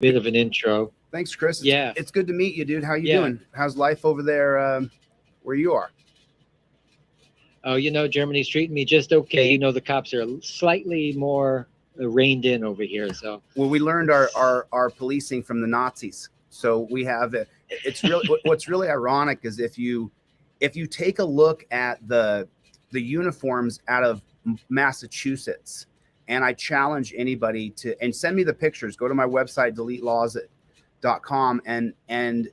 bit of an intro. Thanks, Chris. Yeah. It's good to meet you, dude. How you Yeah. doing? How's life over there where you are? Oh, Germany's treating me just okay. The cops are slightly more reined in over here. So Well, we learned it's our policing from the Nazis. So we have it's really what's really ironic is if you take a look at the uniforms out of Massachusetts, and I challenge anybody to and send me the pictures. Go to my website deletelaws.com and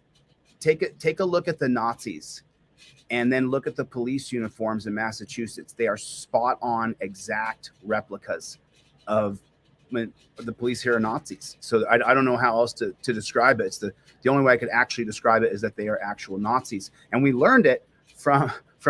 take a look at the Nazis and then look at the police uniforms in Massachusetts. They are spot on exact replicas of the police here are Nazis. So I don't know how else to describe it. It's the only way I could actually describe it is that they are actual Nazis. And we learned it from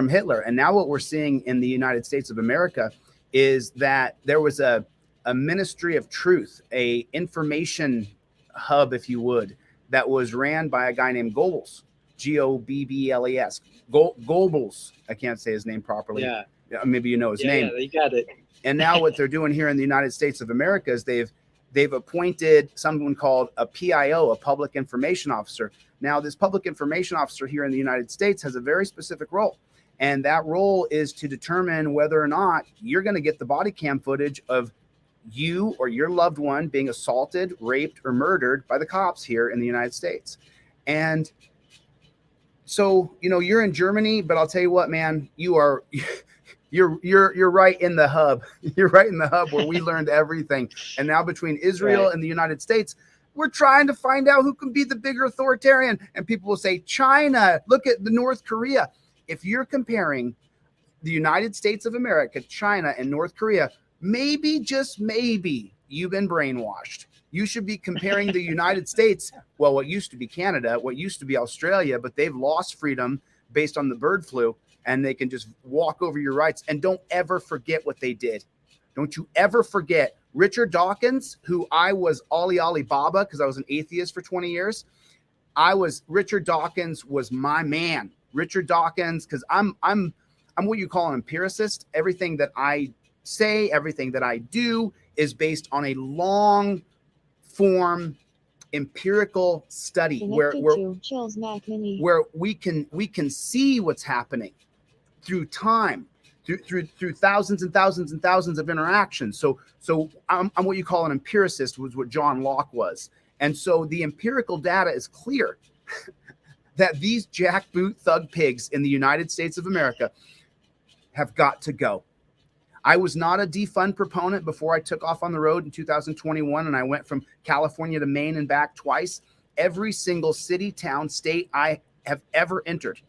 Hitler. And now what we're seeing in the United States of America is that there was a ministry of truth, a information hub, if you would, that was ran by a guy named Goebbels, Gobbles. Goebbels. I can't say his name properly. yeah. Maybe you know his name. Yeah, you got it. And now what they're doing here in the United States of America is they've appointed someone called a PIO, a public information officer. Now, this public information officer here in the United States has a very specific role. And that role is to determine whether or not you're going to get the body cam footage of you or your loved one being assaulted, raped, or murdered by the cops here in the United States. And so, you're in Germany, but I'll tell you what, man, you're right in the hub. You're right in the hub where we learned everything. And now between Israel and the United States, we're trying to find out who can be the bigger authoritarian. And people will say, China, look at the North Korea. If you're comparing the United States of America, China, and North Korea, maybe, just maybe, you've been brainwashed. You should be comparing the United States, well, what used to be Canada, what used to be Australia, but they've lost freedom based on the bird flu, and they can just walk over your rights. And don't ever forget what they did. Don't you ever forget Richard Dawkins, who I was Ali Baba because I was an atheist for 20 years. Richard Dawkins was my man. Richard Dawkins, because I'm what you call an empiricist. Everything that I say, everything that I do is based on a long form empirical study where we can see what's happening through time, through thousands and thousands and thousands of interactions. So I'm what you call an empiricist, was what John Locke was. And so the empirical data is clear that these jackboot thug pigs in the United States of America have got to go. I was not a defund proponent before I took off on the road in 2021, and I went from California to Maine and back twice. Every single city, town, state I have ever entered,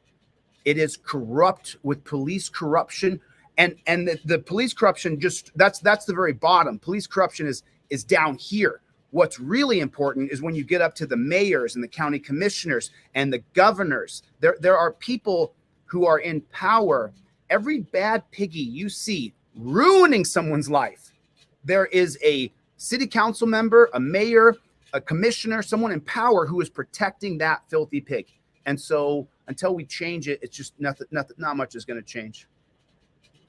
it is corrupt with police corruption, and the police corruption that's the very bottom. Police corruption is down here. What's really important is when you get up to the mayors and the county commissioners and the governors. There are people who are in power. Every bad piggy you see ruining someone's life, there is a city council member, a mayor, a commissioner, someone in power who is protecting that filthy pig. And so until we change it, it's just nothing, not much is going to change.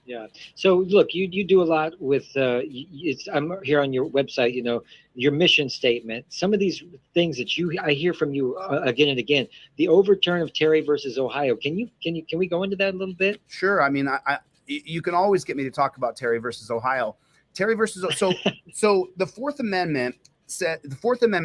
Yeah. So look, you do a lot with I'm here on your website, your mission statement, some of these things that I hear from you again and again, the overturn of Terry versus Ohio. Can we go into that a little bit? Sure. I mean, you can always get me to talk about Terry versus Ohio. So the Fourth Amendment said,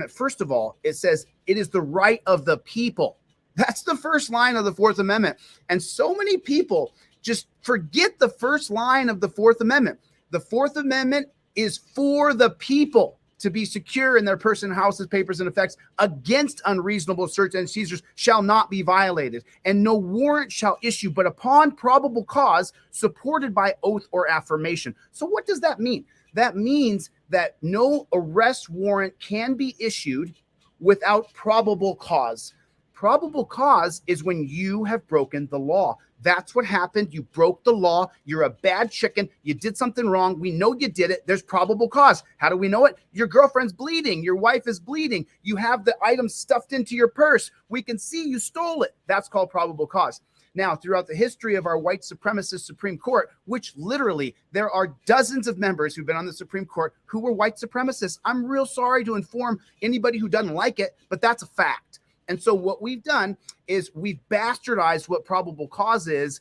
first of all, it says it is the right of the people. That's the first line of the Fourth Amendment. And so many people just forget the first line of the Fourth Amendment. The Fourth Amendment is for the people to be secure in their person, houses, papers, and effects against unreasonable search and seizures shall not be violated, and no warrant shall issue but upon probable cause supported by oath or affirmation. So what does that mean? That means that no arrest warrant can be issued without probable cause. Probable cause is when you have broken the law. That's what happened. You broke the law. You're a bad chicken. You did something wrong. We know you did it. There's probable cause. How do we know it? Your girlfriend's bleeding. Your wife is bleeding. You have the item stuffed into your purse. We can see you stole it. That's called probable cause. Now, throughout the history of our white supremacist Supreme Court, which literally there are dozens of members who've been on the Supreme Court who were white supremacists. I'm real sorry to inform anybody who doesn't like it, but that's a fact. And so what we've done is we've bastardized what probable cause is.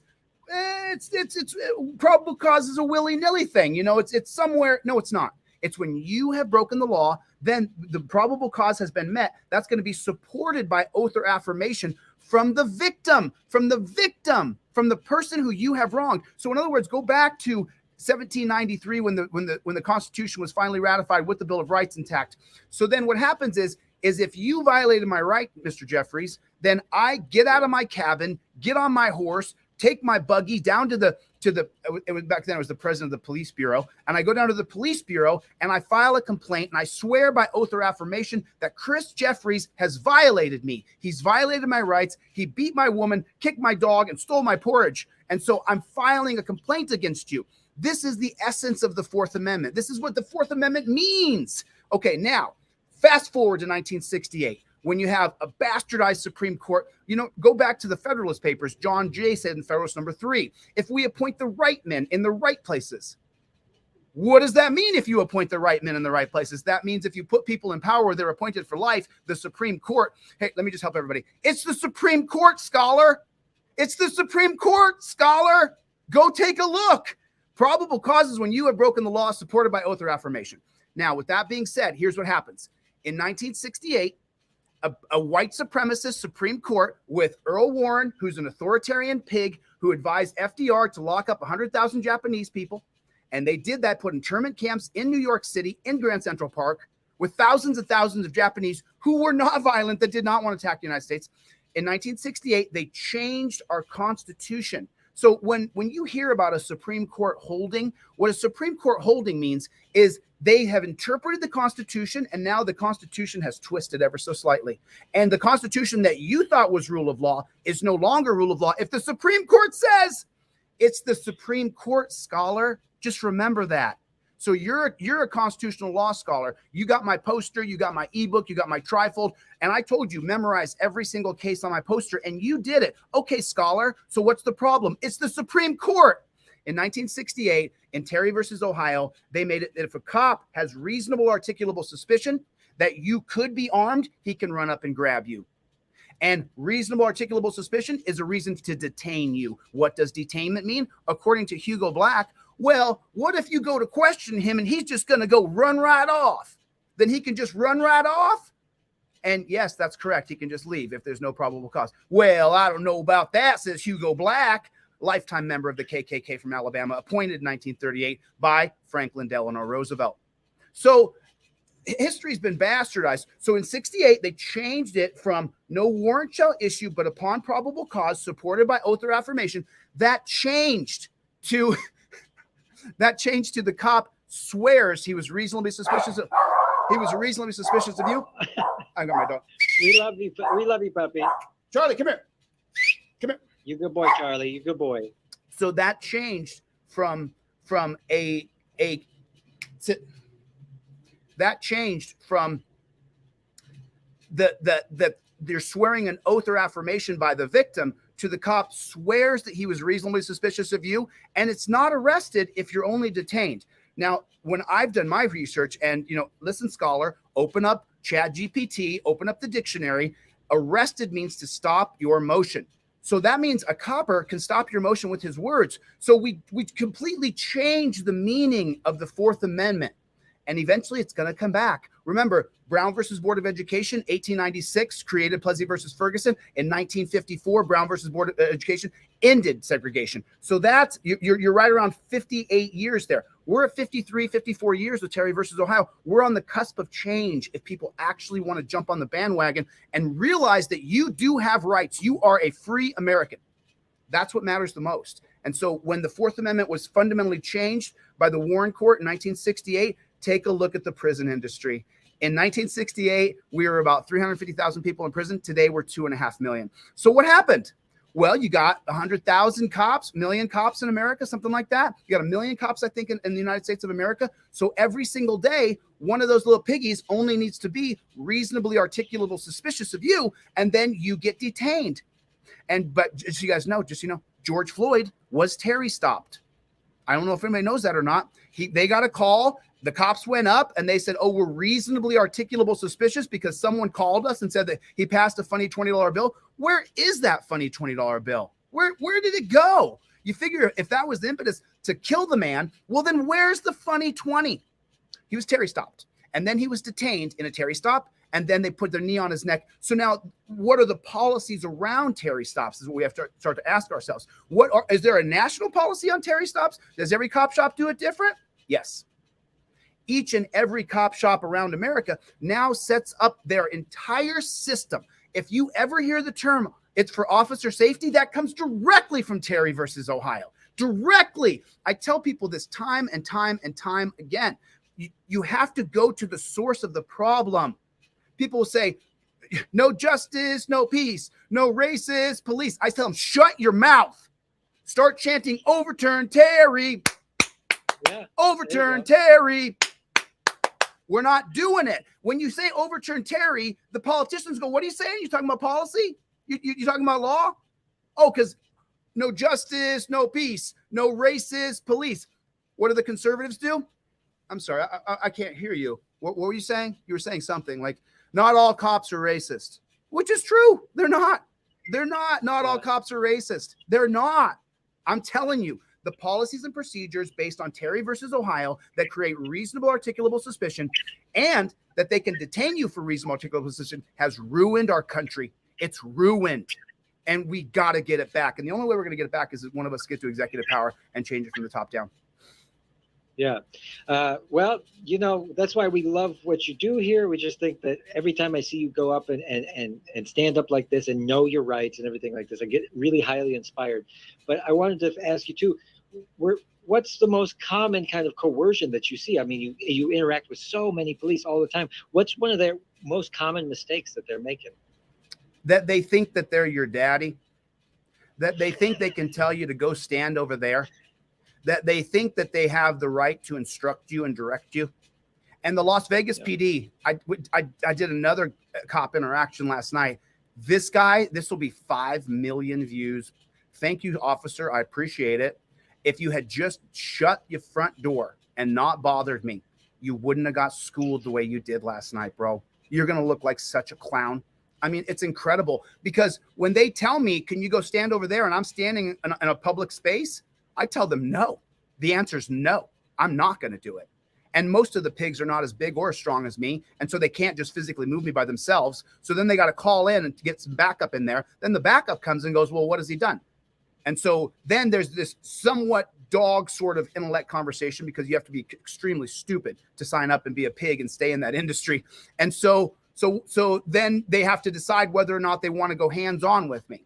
It's probable cause is a willy-nilly thing. You know, it's somewhere. No, it's not. It's when you have broken the law, then the probable cause has been met. That's going to be supported by oath or affirmation from the victim, from the person who you have wronged. So in other words, go back to 1793 when the Constitution was finally ratified with the Bill of Rights intact. So then what happens is if you violated my right, Mr. Jeffries, then I get out of my cabin, get on my horse, take my buggy down to the it was back then, I was the president of the police bureau, and I go down to the police bureau and I file a complaint, and I swear by oath or affirmation that Chris Jeffries has violated me. He's violated my rights. He beat my woman, kicked my dog, and stole my porridge. And so I'm filing a complaint against you. This is the essence of the Fourth Amendment. This is what the Fourth Amendment means. Okay, now fast forward to 1968. When you have a bastardized Supreme Court, you know, go back to the Federalist Papers. John Jay said in Federalist number 3, if we appoint the right men in the right places. What does that mean if you appoint the right men in the right places? That means if you put people in power where they're appointed for life, the Supreme Court. Hey, let me just help everybody. It's the Supreme Court, scholar. It's the Supreme Court, scholar. Go take a look. Probable causes when you have broken the law supported by oath or affirmation. Now, with that being said, here's what happens. In 1968, a white supremacist Supreme Court with Earl Warren, who's an authoritarian pig who advised FDR to lock up 100,000 Japanese people. And they did that, put internment camps in New York City, in Grand Central Park, with thousands and thousands of Japanese who were not violent, that did not want to attack the United States. In 1968, they changed our Constitution. So when you hear about a Supreme Court holding, what a Supreme Court holding means is they have interpreted the Constitution, and now the Constitution has twisted ever so slightly. And the Constitution that you thought was rule of law is no longer rule of law. If the Supreme Court says it's the Supreme Court, scholar, just remember that. So you're a constitutional law scholar. You got my poster, you got my ebook, you got my trifold, and I told you memorize every single case on my poster, and you did it. Okay, scholar, so what's the problem? It's the Supreme Court. In 1968, in Terry versus Ohio, they made it that if a cop has reasonable articulable suspicion that you could be armed, he can run up and grab you. And reasonable articulable suspicion is a reason to detain you. What does detainment mean? According to Hugo Black, well, what if you go to question him and he's just going to go run right off? Then he can just run right off? And yes, that's correct. He can just leave if there's no probable cause. Well, I don't know about that, says Hugo Black, lifetime member of the KKK from Alabama, appointed in 1938 by Franklin Delano Roosevelt. So history's been bastardized. So in 68, they changed it from no warrant shall issue, but upon probable cause supported by oath or affirmation. That changed to the cop swears he was reasonably suspicious of you. I got my dog. We love you, puppy. Charlie, come here. Come here. You good boy, Charlie. You good boy. So that changed from they're swearing an oath or affirmation by the victim to the cop swears that he was reasonably suspicious of you, and it's not arrested if you're only detained. Now, when I've done my research, and listen, scholar, open up ChatGPT, open up the dictionary. Arrested means to stop your motion. So that means a copper can stop your motion with his words. So we completely changed the meaning of the Fourth Amendment. And eventually it's going to come back. Remember, Brown versus Board of Education, 1896, created Plessy versus Ferguson. In 1954, Brown versus Board of Education ended segregation. So that's, you're right around 58 years there. We're at 53, 54 years with Terry versus Ohio. We're on the cusp of change if people actually want to jump on the bandwagon and realize that you do have rights. You are a free American. That's what matters the most. And so when the Fourth Amendment was fundamentally changed by the Warren Court in 1968, take a look at the prison industry. In 1968, we were about 350,000 people in prison. Today, we're 2.5 million. So what happened? Well, you got 100,000 cops, million cops in America, something like that. You got 1 million cops, I think, in the United States of America. So every single day, one of those little piggies only needs to be reasonably articulable suspicious of you, and then you get detained. But just so you guys know, George Floyd was Terry stopped. I don't know if anybody knows that or not. They got a call. The cops went up and they said, oh, we're reasonably articulable suspicious because someone called us and said that he passed a funny $20 bill. Where is that funny $20 bill? Where did it go? You figure if that was the impetus to kill the man, well, then where's the funny 20? He was Terry stopped. And then he was detained in a Terry stop. And then they put their knee on his neck. So now what are the policies around Terry stops is what we have to start to ask ourselves. Is there a national policy on Terry stops? Does every cop shop do it different? Yes. Each and every cop shop around America now sets up their entire system. If you ever hear the term, it's for officer safety, that comes directly from Terry versus Ohio. Directly. I tell people this time and time and time again. You have to go to the source of the problem. People will say, no justice, no peace, no racist police. I tell them, shut your mouth. Start chanting, overturn Terry. Yeah, overturn Terry. We're not doing it. When you say overturn Terry, the politicians go, what are you saying? You talking about policy? You talking about law? Oh, because no justice, no peace, no racist police. What do the conservatives do? I'm sorry, I can't hear you. What were you saying? You were saying something like, not all cops are racist, which is true. They're not. They're not. Not all cops are racist. They're not. I'm telling you, the policies and procedures based on Terry versus Ohio that create reasonable articulable suspicion and that they can detain you for reasonable articulable suspicion has ruined our country. It's ruined. And we got to get it back. And the only way we're going to get it back is if one of us get to executive power and change it from the top down. Yeah. Well, that's why we love what you do here. We just think that every time I see you go up and stand up like this and know your rights and everything like this, I get really highly inspired. But I wanted to ask you too, what's the most common kind of coercion that you see? I mean, you interact with so many police all the time. What's one of their most common mistakes that they're making? That they think that they're your daddy, that they think they can tell you to go stand over there, that they think that they have the right to instruct you and direct you. And the Las Vegas PD, I did another cop interaction last night. This will be 5 million views. Thank you, officer. I appreciate it. If you had just shut your front door and not bothered me, you wouldn't have got schooled the way you did last night, bro. You're going to look like such a clown. I mean, it's incredible because when they tell me, can you go stand over there? And I'm standing in a public space, I tell them no. The answer is no. I'm not going to do it. And most of the pigs are not as big or as strong as me. And so they can't just physically move me by themselves. So then they got to call in and get some backup in there. Then the backup comes and goes, well, what has he done? And so then there's this somewhat dog sort of intellect conversation because you have to be extremely stupid to sign up and be a pig and stay in that industry. And so then they have to decide whether or not they want to go hands-on with me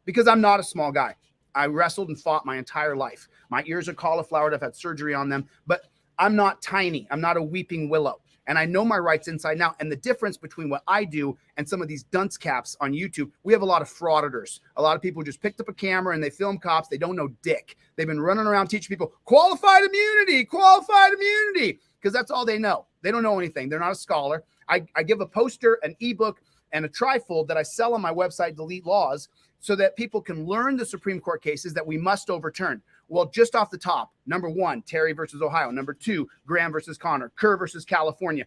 because I'm not a small guy. I wrestled and fought my entire life. My ears are cauliflowered. I've had surgery on them, but I'm not tiny. I'm not a weeping willow. And I know my rights inside and out. And the difference between what I do and some of these dunce caps on YouTube, we have a lot of frauditors. A lot of people just picked up a camera and they film cops. They don't know dick. They've been running around teaching people qualified immunity, because that's all they know. They don't know anything. They're not a scholar. I give a poster, an ebook, and a trifold that I sell on my website, Delete Laws, so that people can learn the Supreme Court cases that we must overturn. Well, just off the top, number 1, Terry versus Ohio. Number 2, Graham versus Connor. Kerr versus California.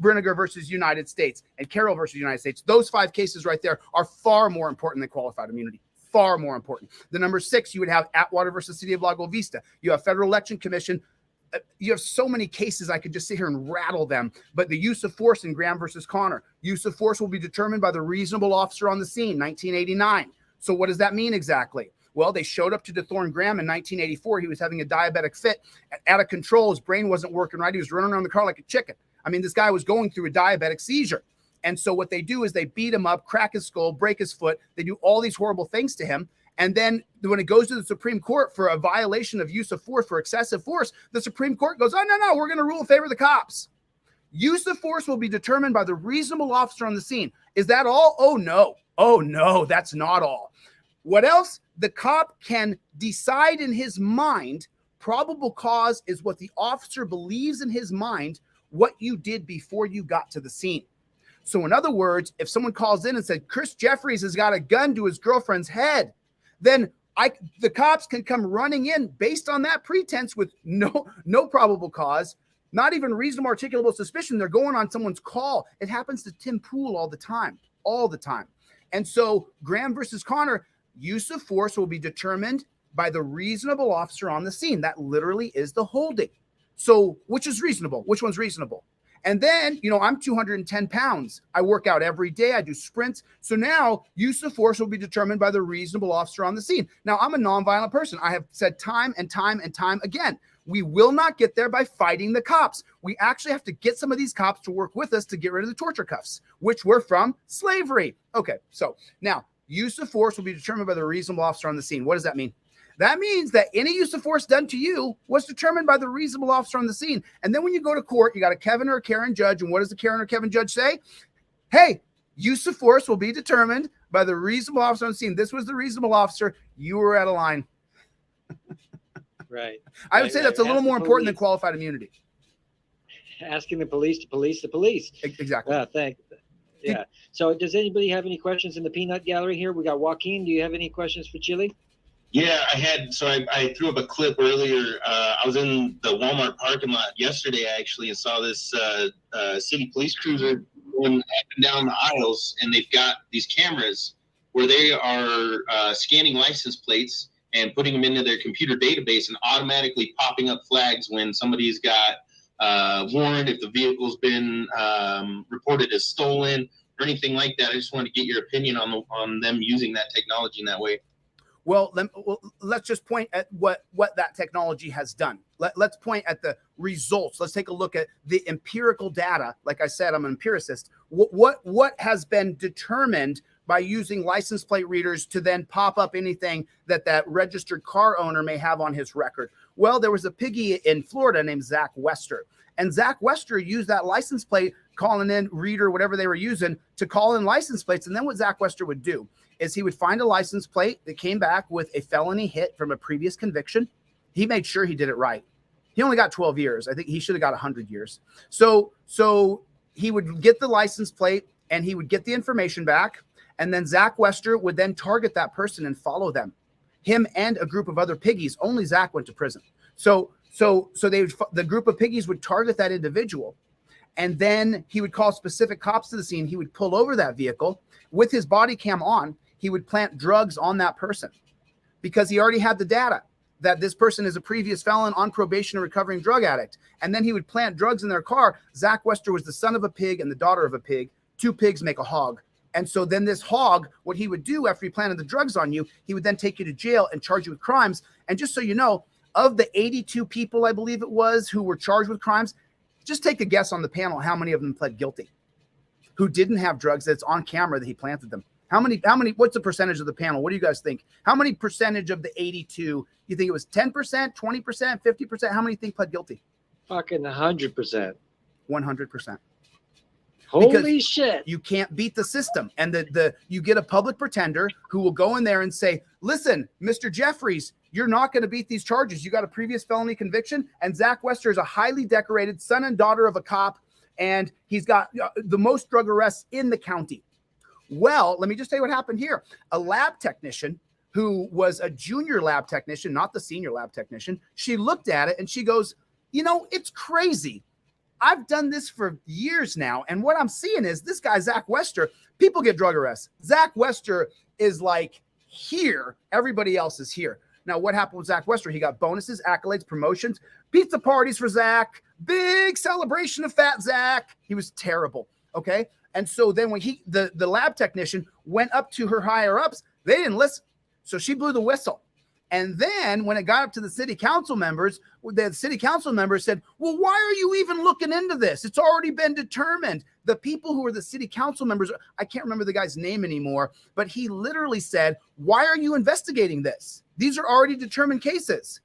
Brinegar versus United States. And Carroll versus United States. Those 5 cases right there are far more important than qualified immunity. Far more important. The number 6, you would have Atwater versus City of Lago Vista. You have Federal Election Commission. You have so many cases, I could just sit here and rattle them. But the use of force in Graham versus Connor. Use of force will be determined by the reasonable officer on the scene, 1989. So what does that mean exactly? Well, they showed up to DeThorne Graham in 1984. He was having a diabetic fit, out of control. His brain wasn't working right. He was running around the car like a chicken. I mean, this guy was going through a diabetic seizure. And so what they do is they beat him up, crack his skull, break his foot. They do all these horrible things to him. And then when it goes to the Supreme Court for a violation of use of force, for excessive force, the Supreme Court goes, oh, no, we're going to rule in favor of the cops. Use of force will be determined by the reasonable officer on the scene. Is that all? Oh, no, that's not all. What else? The cop can decide in his mind. Probable cause is what the officer believes in his mind, what you did before you got to the scene. So in other words, if someone calls in and said, Chris Jeffries has got a gun to his girlfriend's head, then the cops can come running in based on that pretense with no probable cause, not even reasonable articulable suspicion. They're going on someone's call. It happens to Tim Pool all the time. And so Graham versus Connor, use of force will be determined by the reasonable officer on the scene. That literally is the holding. So which is reasonable? Which one's reasonable? And then, I'm 210 pounds. I work out every day. I do sprints. So now use of force will be determined by the reasonable officer on the scene. Now, I'm a nonviolent person. I have said time and time and time again, we will not get there by fighting the cops. We actually have to get some of these cops to work with us to get rid of the torture cuffs, which were from slavery. Okay, so now use of force will be determined by the reasonable officer on the scene. What does that mean? That means that any use of force done to you was determined by the reasonable officer on the scene. And then when you go to court, you got a Kevin or a Karen judge. And what does the Karen or Kevin judge say? Hey, use of force will be determined by the reasonable officer on the scene. This was the reasonable officer. You were out of line. Right. I would say that's a little more important than qualified immunity. Asking the police to police the police. Exactly. Thanks. Yeah. So does anybody have any questions in the peanut gallery here? We got Joaquin. Do you have any questions for Chille? Yeah, I had. So I threw up a clip earlier. I was in the Walmart parking lot yesterday, actually, and saw this city police cruiser going up and down the aisles, and they've got these cameras where they are scanning license plates and putting them into their computer database and automatically popping up flags when somebody's got warrant, if the vehicle's been reported as stolen or anything like that. I just wanted to get your opinion on them using that technology in that way. Well, let's just point at what that technology has done. Let's point at the results. Let's take a look at the empirical data. Like I said, I'm an empiricist. What has been determined by using license plate readers to then pop up anything that registered car owner may have on his record? Well, there was a piggy in Florida named Zach Wester. And Zach Wester used that license plate calling in reader, whatever they were using, to call in license plates. And then what Zach Wester would do is he would find a license plate that came back with a felony hit from a previous conviction. He made sure he did it right. He only got 12 years. I think he should have got 100 years. So he would get the license plate and he would get the information back. And then Zach Wester would then target that person and follow them, him and a group of other piggies. Only Zach went to prison. So the group of piggies would target that individual. And then he would call specific cops to the scene. He would pull over that vehicle with his body cam on. He would plant drugs on that person because he already had the data that this person is a previous felon on probation, a recovering drug addict. And then he would plant drugs in their car. Zach Wester was the son of a pig and the daughter of a pig. Two pigs make a hog. And so then this hog, what he would do after he planted the drugs on you, he would then take you to jail and charge you with crimes. And just so you know, of the 82 people, I believe it was, who were charged with crimes, just take a guess on the panel how many of them pled guilty, who didn't have drugs that's on camera that he planted them. How many, what's the percentage of the panel? What do you guys think? How many percentage of the 82, you think it was 10%, 20%, 50%? How many think pled guilty? Fucking 100%. 100%. Holy shit. You can't beat the system. And you get a public pretender who will go in there and say, listen, Mr. Jeffries, you're not going to beat these charges. You got a previous felony conviction. And Zach Wester is a highly decorated son and daughter of a cop. And he's got the most drug arrests in the county. Well, let me just tell you what happened here. A lab technician who was a junior lab technician, not the senior lab technician, she looked at it and she goes, it's crazy. I've done this for years now. And what I'm seeing is this guy, Zach Wester, people get drug arrests. Zach Wester is like here. Everybody else is here. Now, what happened with Zach Wester? He got bonuses, accolades, promotions, pizza parties for Zach, big celebration of fat Zach. He was terrible. Okay. And so then when the lab technician went up to her higher ups, they didn't listen. So she blew the whistle. And then when it got up to the city council members, the city council members said, well, why are you even looking into this? It's already been determined. The people who are the city council members, I can't remember the guy's name anymore, but he literally said, why are you investigating this? These are already determined cases,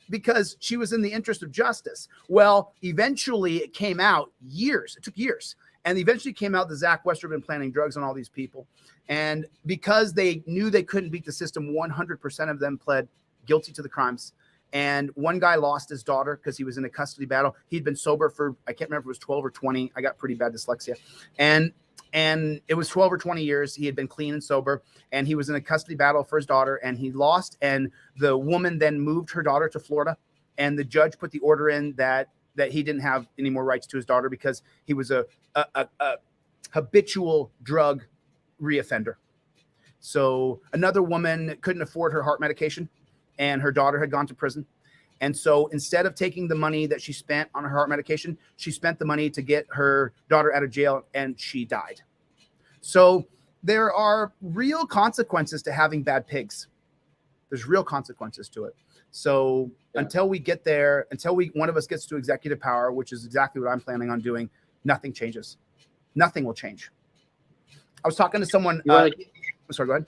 because she was in the interest of justice. Well, eventually it came out years. It took years. And eventually came out that Zach Wester had been planting drugs on all these people. And because they knew they couldn't beat the system, 100% of them pled guilty to the crimes. And one guy lost his daughter because he was in a custody battle. He'd been sober for, I can't remember if it was 12 or 20. I got pretty bad dyslexia. And And it was 12 or 20 years. He had been clean and sober, and he was in a custody battle for his daughter, and he lost. And the woman then moved her daughter to Florida, and the judge put the order in that he didn't have any more rights to his daughter because he was a habitual drug reoffender. So another woman couldn't afford her heart medication, and her daughter had gone to prison. And so instead of taking the money that she spent on her heart medication, she spent the money to get her daughter out of jail, and she died. So there are real consequences to having bad pigs. There's real consequences to it. So until we get there, until one of us gets to executive power, which is exactly what I'm planning on doing, nothing changes. Nothing will change. I was talking to someone. Sorry, go ahead.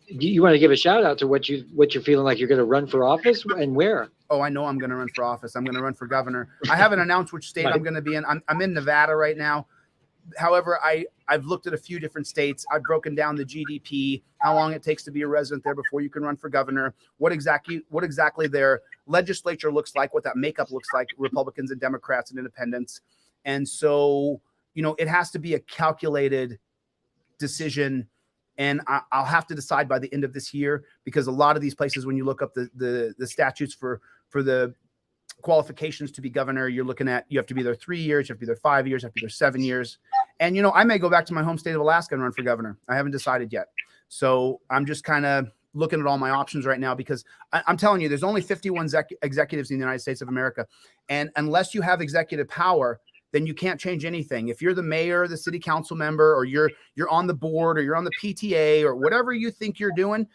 You want to give a shout out to what you're feeling like you're going to run for office and where? Oh, I know I'm going to run for office. I'm going to run for governor. I haven't announced which state I'm going to be in. I'm in Nevada right now. However, I've looked at a few different states. I've broken down the GDP, how long it takes to be a resident there before you can run for governor, what exactly their legislature looks like, what that makeup looks like, Republicans and Democrats and independents. And so, it has to be a calculated decision. And I'll have to decide by the end of this year, because a lot of these places, when you look up the statutes for the qualifications to be governor, you're looking at, you have to be there 3 years, you have to be there 5 years, you have to be there 7 years. And, I may go back to my home state of Alaska and run for governor. I haven't decided yet. So I'm just kind of looking at all my options right now, because I'm telling you, there's only 51 executives in the United States of America. And unless you have executive power, then you can't change anything. If you're the mayor, the city council member, or you're on the board, or you're on the PTA, or whatever you think you're doing,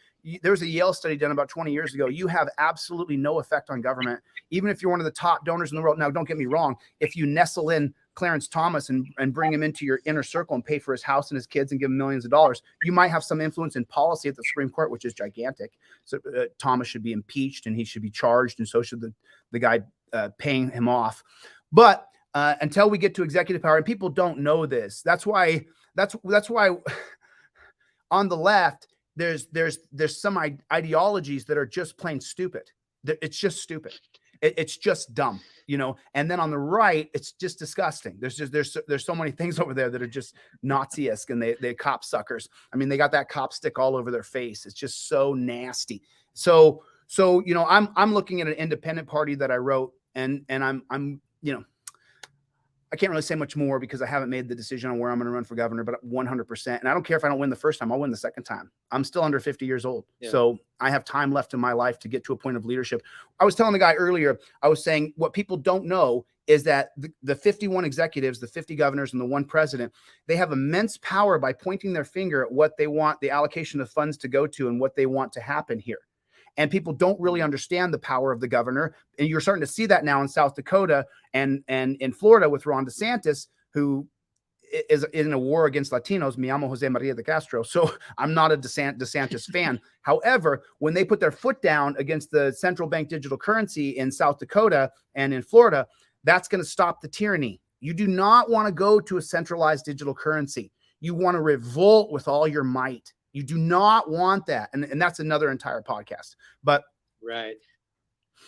there was a Yale study done about 20 years ago. You have absolutely no effect on government, even if you're one of the top donors in the world. Now, don't get me wrong. If you nestle in Clarence Thomas and bring him into your inner circle and pay for his house and his kids and give him millions of dollars, you might have some influence in policy at the Supreme Court, which is gigantic. So Thomas should be impeached and he should be charged, and so should the guy paying him off. But until we get to executive power, and people don't know this, that's why on the left, there's some ideologies that are just plain stupid. It's just stupid. It's just dumb, and then on the right, it's just disgusting. There's so many things over there that are just Nazi-esque, and they cop suckers. I mean, they got that cop stick all over their face. It's just so nasty. So I'm looking at an independent party that I wrote, and I'm I can't really say much more because I haven't made the decision on where I'm going to run for governor, but 100%. And I don't care if I don't win the first time, I'll win the second time. I'm still under 50 years old. Yeah. So I have time left in my life to get to a point of leadership. I was telling the guy earlier, I was saying what people don't know is that the 51 executives, the 50 governors, and the one president, they have immense power by pointing their finger at what they want the allocation of funds to go to and what they want to happen here. And people don't really understand the power of the governor. And you're starting to see that now in South Dakota and in Florida with Ron DeSantis, who is in a war against Latinos. Me llamo Jose Maria de Castro. So I'm not a DeSantis fan. However, when they put their foot down against the central bank digital currency in South Dakota and in Florida, that's going to stop the tyranny. You do not want to go to a centralized digital currency. You want to revolt with all your might. You do not want that. And that's another entire podcast. But right.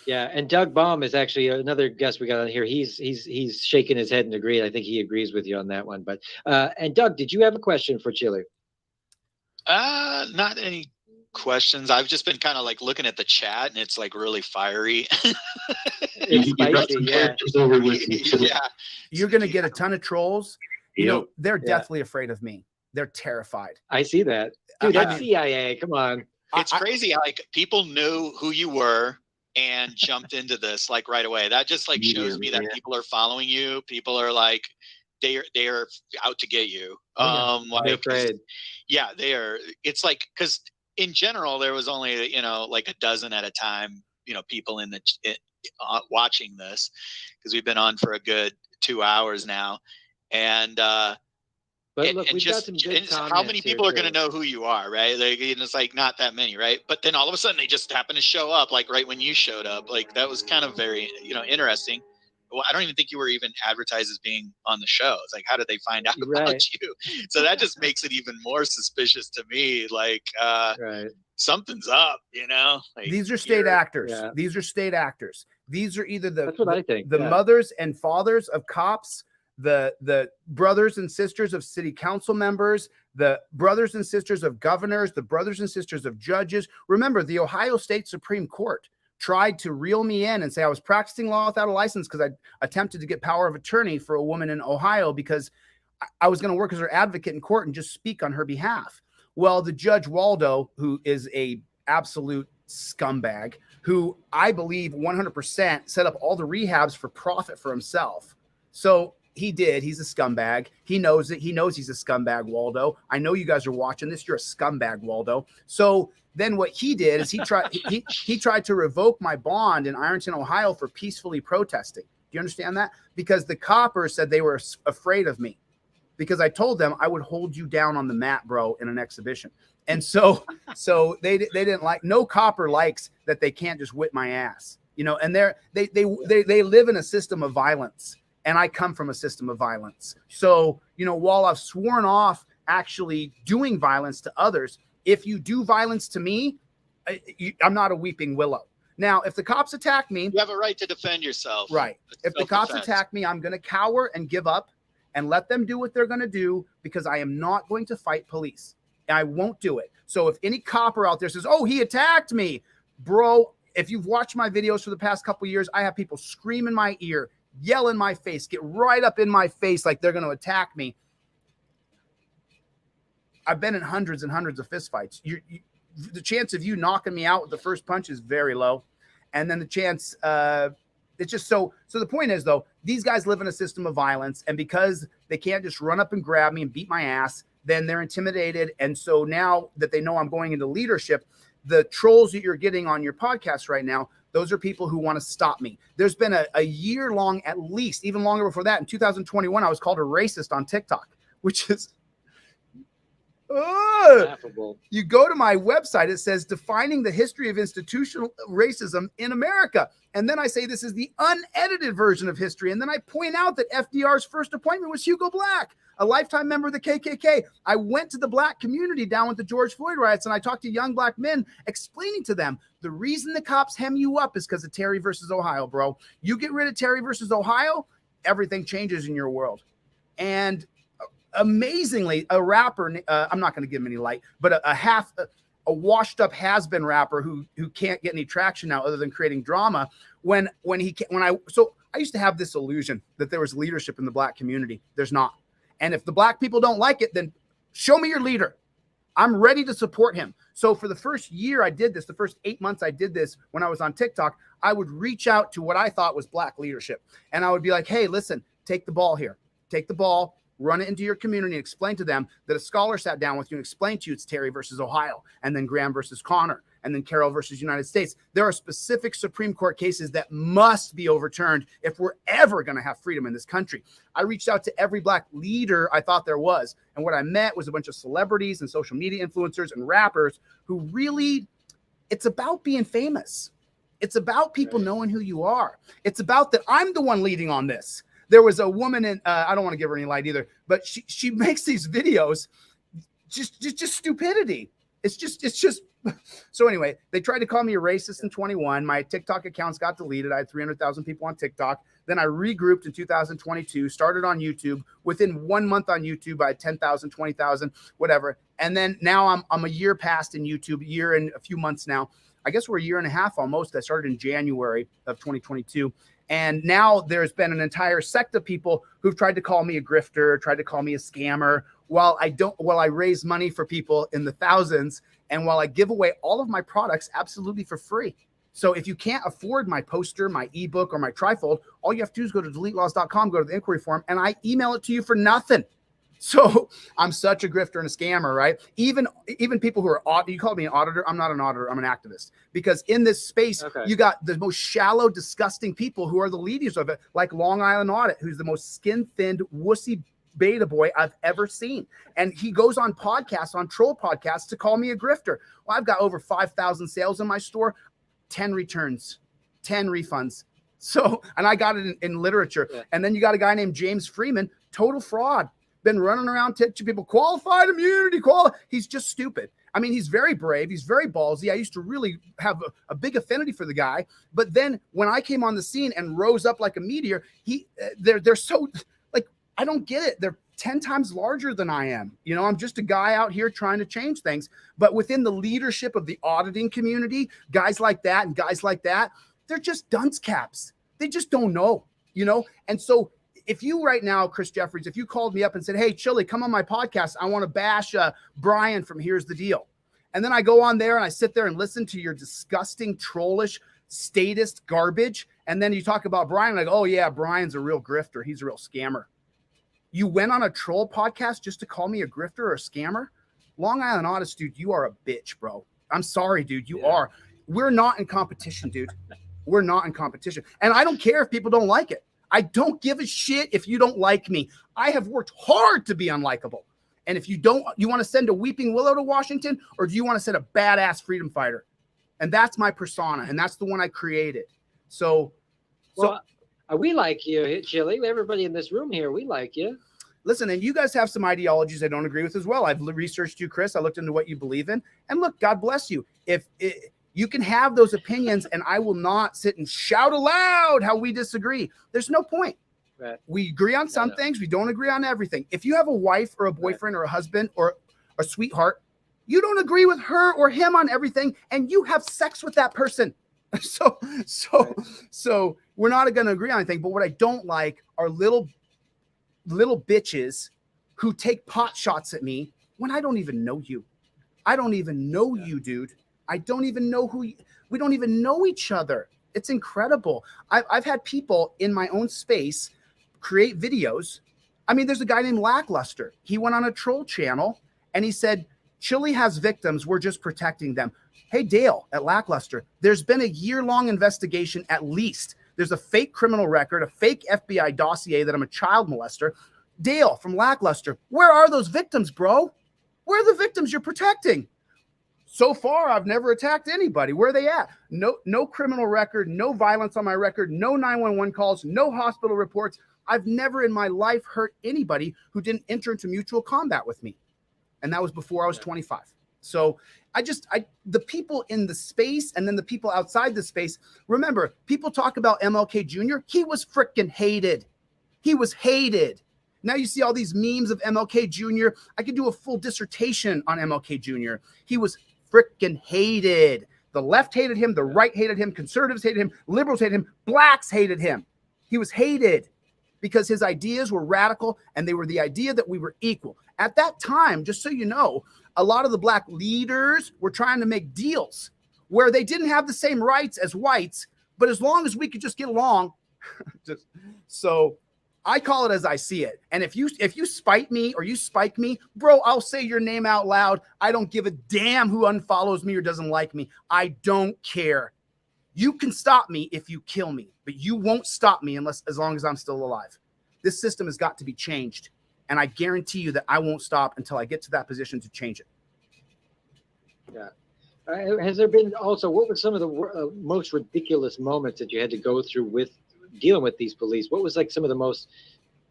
Yeah. And Doug Baum is actually another guest we got on here. He's shaking his head and agreed. I think he agrees with you on that one. But and Doug, did you have a question for Chille? Not any questions. I've just been kind of like looking at the chat, and it's like really fiery. It's spicy, yeah. You're gonna get a ton of trolls. They're deathly afraid of me. They're terrified. I see that. Dude, that's CIA. Come on. It's crazy how like people knew who you were and jumped into this like right away. That just like shows me that people are following you. People are like they are out to get you. They're afraid. Yeah, they are. It's like because in general there was only like a dozen at a time. People in the watching this because we've been on for a good 2 hours now, and. But look, we've got some good how many people are going to know who you are, right? Like, it's like not that many, right? But then all of a sudden they just happen to show up, like right when you showed up. Like that was kind of very, interesting. Well, I don't even think you were even advertised as being on the show. It's like, how did they find out about you? So that just makes it even more suspicious to me. Like, something's up, Like, these are state actors. Yeah. These are state actors. These are either that's what I think. The mothers and fathers of cops the brothers and sisters of city council members, the brothers and sisters of governors, the brothers and sisters of judges. Remember, the Ohio State Supreme Court tried to reel me in and say I was practicing law without a license because I attempted to get power of attorney for a woman in Ohio because I was going to work as her advocate in court and just speak on her behalf. Well, the Judge Waldo, who is a absolute scumbag, who I believe 100% set up all the rehabs for profit for himself. So he did. He's a scumbag. He knows it. He knows he's a scumbag, Waldo. I know you guys are watching this. You're a scumbag, Waldo. So then what he did is he tried to revoke my bond in Ironton, Ohio for peacefully protesting. Do you understand that? Because the coppers said they were afraid of me because I told them I would hold you down on the mat, bro, in an exhibition. And so they didn't like, no copper likes that they can't just whip my ass, you know, and they live in a system of violence. And I come from a system of violence. So, you know, while I've sworn off actually doing violence to others, if you do violence to me, I'm not a weeping willow. Now, if the cops attack me, you have a right to defend yourself. Right. If the cops attack me, I'm going to cower and give up and let them do what they're going to do because I am not going to fight police. I won't do it. So if any copper out there says, oh, he attacked me, bro, if you've watched my videos for the past couple of years, I have people scream in my ear, yell in my face, get right up in my face like they're going to attack me. I've been in hundreds and hundreds of fistfights. The chance of you knocking me out with the first punch is very low. And then the chance, it's just so the point is, though, these guys live in a system of violence. And because they can't just run up and grab me and beat my ass, then they're intimidated. And so now that they know I'm going into leadership, the trolls that you're getting on your podcast right now, those are people who want to stop me. There's been a year long, at least, even longer before that. In 2021, I was called a racist on TikTok, which is laughable. You go to my website, it says defining the history of institutional racism in America. And then I say this is the unedited version of history. And then I point out that FDR's first appointment was Hugo Black, a lifetime member of the KKK. I went to the black community down with the George Floyd riots, and I talked to young black men explaining to them the reason the cops hem you up is because of Terry versus Ohio, bro. You get rid of Terry versus Ohio, everything changes in your world. And amazingly, a rapper, I'm not going to give him any light, but a washed up has-been rapper who can't get any traction now other than creating drama. I used to have this illusion that there was leadership in the black community. There's not. And if the black people don't like it, then show me your leader. I'm ready to support him. So for the first year I did this, the first 8 months I did this when I was on TikTok, I would reach out to what I thought was black leadership. And I would be like, hey, listen, take the ball here. Take the ball, run it into your community and explain to them that a scholar sat down with you and explained to you it's Terry versus Ohio, and then Graham versus Connor, and then Carroll versus United States. There are specific Supreme Court cases that must be overturned if we're ever going to have freedom in this country. I reached out to every black leader I thought there was. And what I met was a bunch of celebrities and social media influencers and rappers who really, it's about being famous. It's about people knowing who you are. It's about that I'm the one leading on this. There was a woman in, I don't want to give her any light either, but she makes these videos, just stupidity. It's just, so anyway, they tried to call me a racist in 21. My TikTok accounts got deleted. I had 300,000 people on TikTok. Then I regrouped in 2022, started on YouTube. Within 1 month on YouTube, I had 10,000, 20,000, whatever. And then now I'm a year past in YouTube, a year and a few months now. I guess we're a year and a half almost. I started in January of 2022. And now there's been an entire sect of people who've tried to call me a grifter, tried to call me a scammer, while I raise money for people in the thousands, and while I give away all of my products absolutely for free. So if you can't afford my poster, my ebook, or my trifold, all you have to do is go to deletelaws.com, go to the inquiry form, and I email it to you for nothing. So I'm such a grifter and a scammer, right? Even people who are, you called me an auditor. I'm not an auditor. I'm an activist. Because in this space, you got the most shallow, disgusting people who are the leaders of it, like Long Island Audit, who's the most skin-thinned, wussy beta boy I've ever seen. And he goes on podcasts, on troll podcasts, to call me a grifter. Well, I've got over 5,000 sales in my store, 10 returns, 10 refunds. So, and I got it in literature. Yeah. And then you got a guy named James Freeman, total fraud. Been running around teaching people qualified immunity, he's just stupid. I mean, he's very brave. He's very ballsy. I used to really have a big affinity for the guy. But then when I came on the scene and rose up like a meteor, they're so like, I don't get it. They're 10 times larger than I am. You know, I'm just a guy out here trying to change things. But within the leadership of the auditing community, guys like that and guys like that, they're just dunce caps. They just don't know, you know? And so if you right now, Chris Jeffries, if you called me up and said, hey, Chille, come on my podcast. I want to bash Brian from Here's the Deal. And then I go on there and I sit there and listen to your disgusting, trollish, statist garbage. And then you talk about Brian, like, oh yeah, Brian's a real grifter. He's a real scammer. You went on a troll podcast just to call me a grifter or a scammer? Long Island Honest, dude, you are a bitch, bro. I'm sorry, dude. You are. We're not in competition, dude. We're not in competition. And I don't care if people don't like it. I don't give a shit if you don't like me. I have worked hard to be unlikable. And if you don't, you want to send a weeping willow to Washington, or do you want to send a badass freedom fighter? And that's my persona, and that's the one I created. So we like you, Chille. Everybody in this room here, we like you. Listen, and you guys have some ideologies I don't agree with as well. I've researched you, Chris. I looked into what you believe in. And look, God bless you. You can have those opinions, and I will not sit and shout aloud how we disagree. There's no point. Right. We agree on some things. We don't agree on everything. If you have a wife or a boyfriend or a husband or a sweetheart, you don't agree with her or him on everything, and you have sex with that person. So we're not going to agree on anything. But what I don't like are little bitches who take pot shots at me when I don't even know you. I don't even know you, dude. I don't even know we don't even know each other. It's incredible. I've had people in my own space create videos. I mean, there's a guy named Lackluster. He went on a troll channel and he said, Chille has victims. We're just protecting them. Hey, Dale at Lackluster, there's been a year-long investigation at least. There's a fake criminal record, a fake FBI dossier that I'm a child molester. Dale from Lackluster, where are those victims, bro? Where are the victims you're protecting? So far, I've never attacked anybody. Where are they at? No criminal record, no violence on my record, no 911 calls, no hospital reports. I've never in my life hurt anybody who didn't enter into mutual combat with me. And that was before I was 25. So the people in the space and then the people outside the space, remember, people talk about MLK Jr. He was freaking hated. He was hated. Now you see all these memes of MLK Jr. I could do a full dissertation on MLK Jr. He was freaking hated. The left hated him. The right hated him. Conservatives hated him. Liberals hated him. Blacks hated him. He was hated because his ideas were radical and they were the idea that we were equal. At that time, just so you know, a lot of the black leaders were trying to make deals where they didn't have the same rights as whites, but as long as we could just get along. So I call it as I see it. And if you spite me or you spike me, bro, I'll say your name out loud. I don't give a damn who unfollows me or doesn't like me. I don't care. You can stop me if you kill me, but you won't stop me as long as I'm still alive. This system has got to be changed. And I guarantee you that I won't stop until I get to that position to change it. Yeah. Has there been also, what were some of the most ridiculous moments that you had to go through with dealing with these police? What was like some of the most,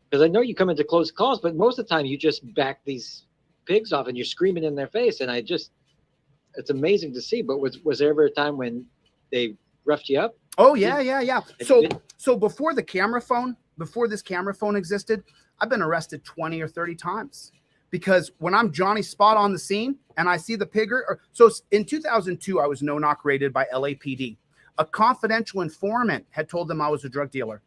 because I know you come into close calls, but most of the time you just back these pigs off and you're screaming in their face. And it's amazing to see. But was there ever a time when they roughed you up? Oh, yeah. So before this camera phone existed, I've been arrested 20 or 30 times because when I'm Johnny Spot on the scene and I see the pigger. So in 2002, I was no-knock raided by LAPD. A confidential informant had told them I was a drug dealer.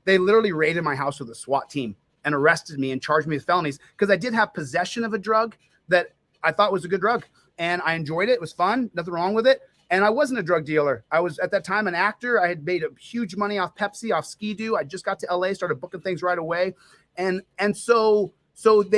They literally raided my house with a SWAT team and arrested me and charged me with felonies because I did have possession of a drug that I thought was a good drug. And I enjoyed it. It was fun. Nothing wrong with it. And I wasn't a drug dealer. I was at that time an actor. I had made a huge money off Pepsi, off Ski-Doo. I just got to LA, started booking things right away. And so what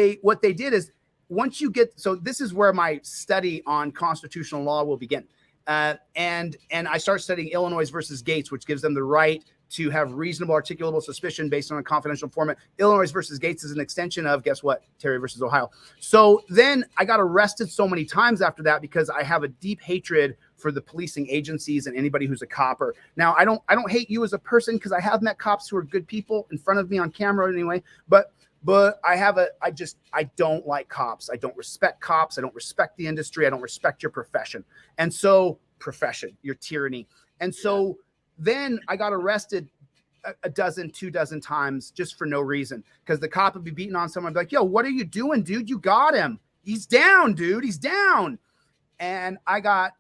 they did is once you get, so this is where my study on constitutional law will begin. And I start studying Illinois versus Gates, which gives them the right to have reasonable articulable suspicion based on a confidential informant. Illinois versus Gates is an extension of, guess what? Terry versus Ohio. So then I got arrested so many times after that because I have a deep hatred for the policing agencies and anybody who's a copper. Now, I don't hate you as a person because I have met cops who are good people in front of me on camera anyway, but I don't like cops. I don't respect cops. I don't respect the industry. I don't respect your profession. And so your tyranny. And so then I got arrested a dozen, 2 dozen times just for no reason. Because the cop would be beating on someone, be like, yo, what are you doing, dude? You got him. He's down, dude. He's down. And I got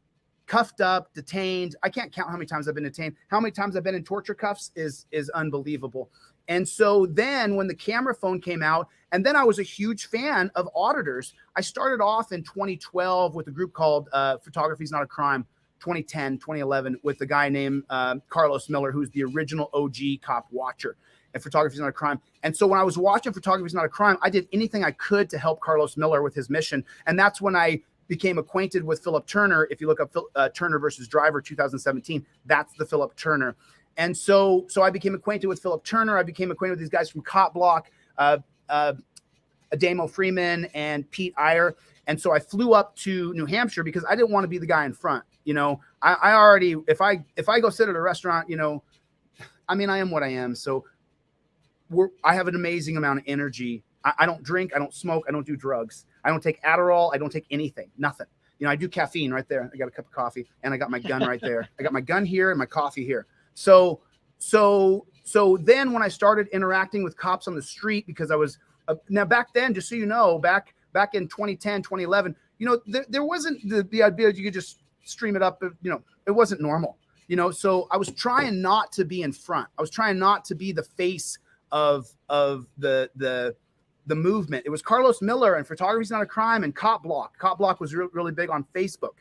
cuffed up, detained. I can't count how many times I've been detained. How many times I've been in torture cuffs is unbelievable. And so then when the camera phone came out, and then I was a huge fan of auditors. I started off in 2012 with a group called Photography's Not a Crime, 2010, 2011, with a guy named Carlos Miller, who's the original OG cop watcher. And Photography's Not a Crime. And so when I was watching Photography's Not a Crime, I did anything I could to help Carlos Miller with his mission. And that's when I became acquainted with Philip Turner. If you look up Turner versus Driver 2017, that's the Philip Turner. And so I became acquainted with Philip Turner. I became acquainted with these guys from Cop Block, Adamo Freeman and Pete Iyer. And so I flew up to New Hampshire because I didn't want to be the guy in front. You know, I already, if I go sit at a restaurant, you know, I mean, I am what I am. So I have an amazing amount of energy. I don't drink. I don't smoke. I don't do drugs. I don't take Adderall. I don't take anything, nothing. You know, I do caffeine right there. I got a cup of coffee and I got my gun right there. I got my gun here and my coffee here. So then when I started interacting with cops on the street, because I was now back then, just so you know, back in 2010, 2011, you know, there wasn't the idea you could just stream it up. You know, it wasn't normal, you know, so I was trying not to be in front. I was trying not to be the face of the movement. It was Carlos Miller and Photography's Not a Crime and Cop Block. Cop Block was really big on Facebook.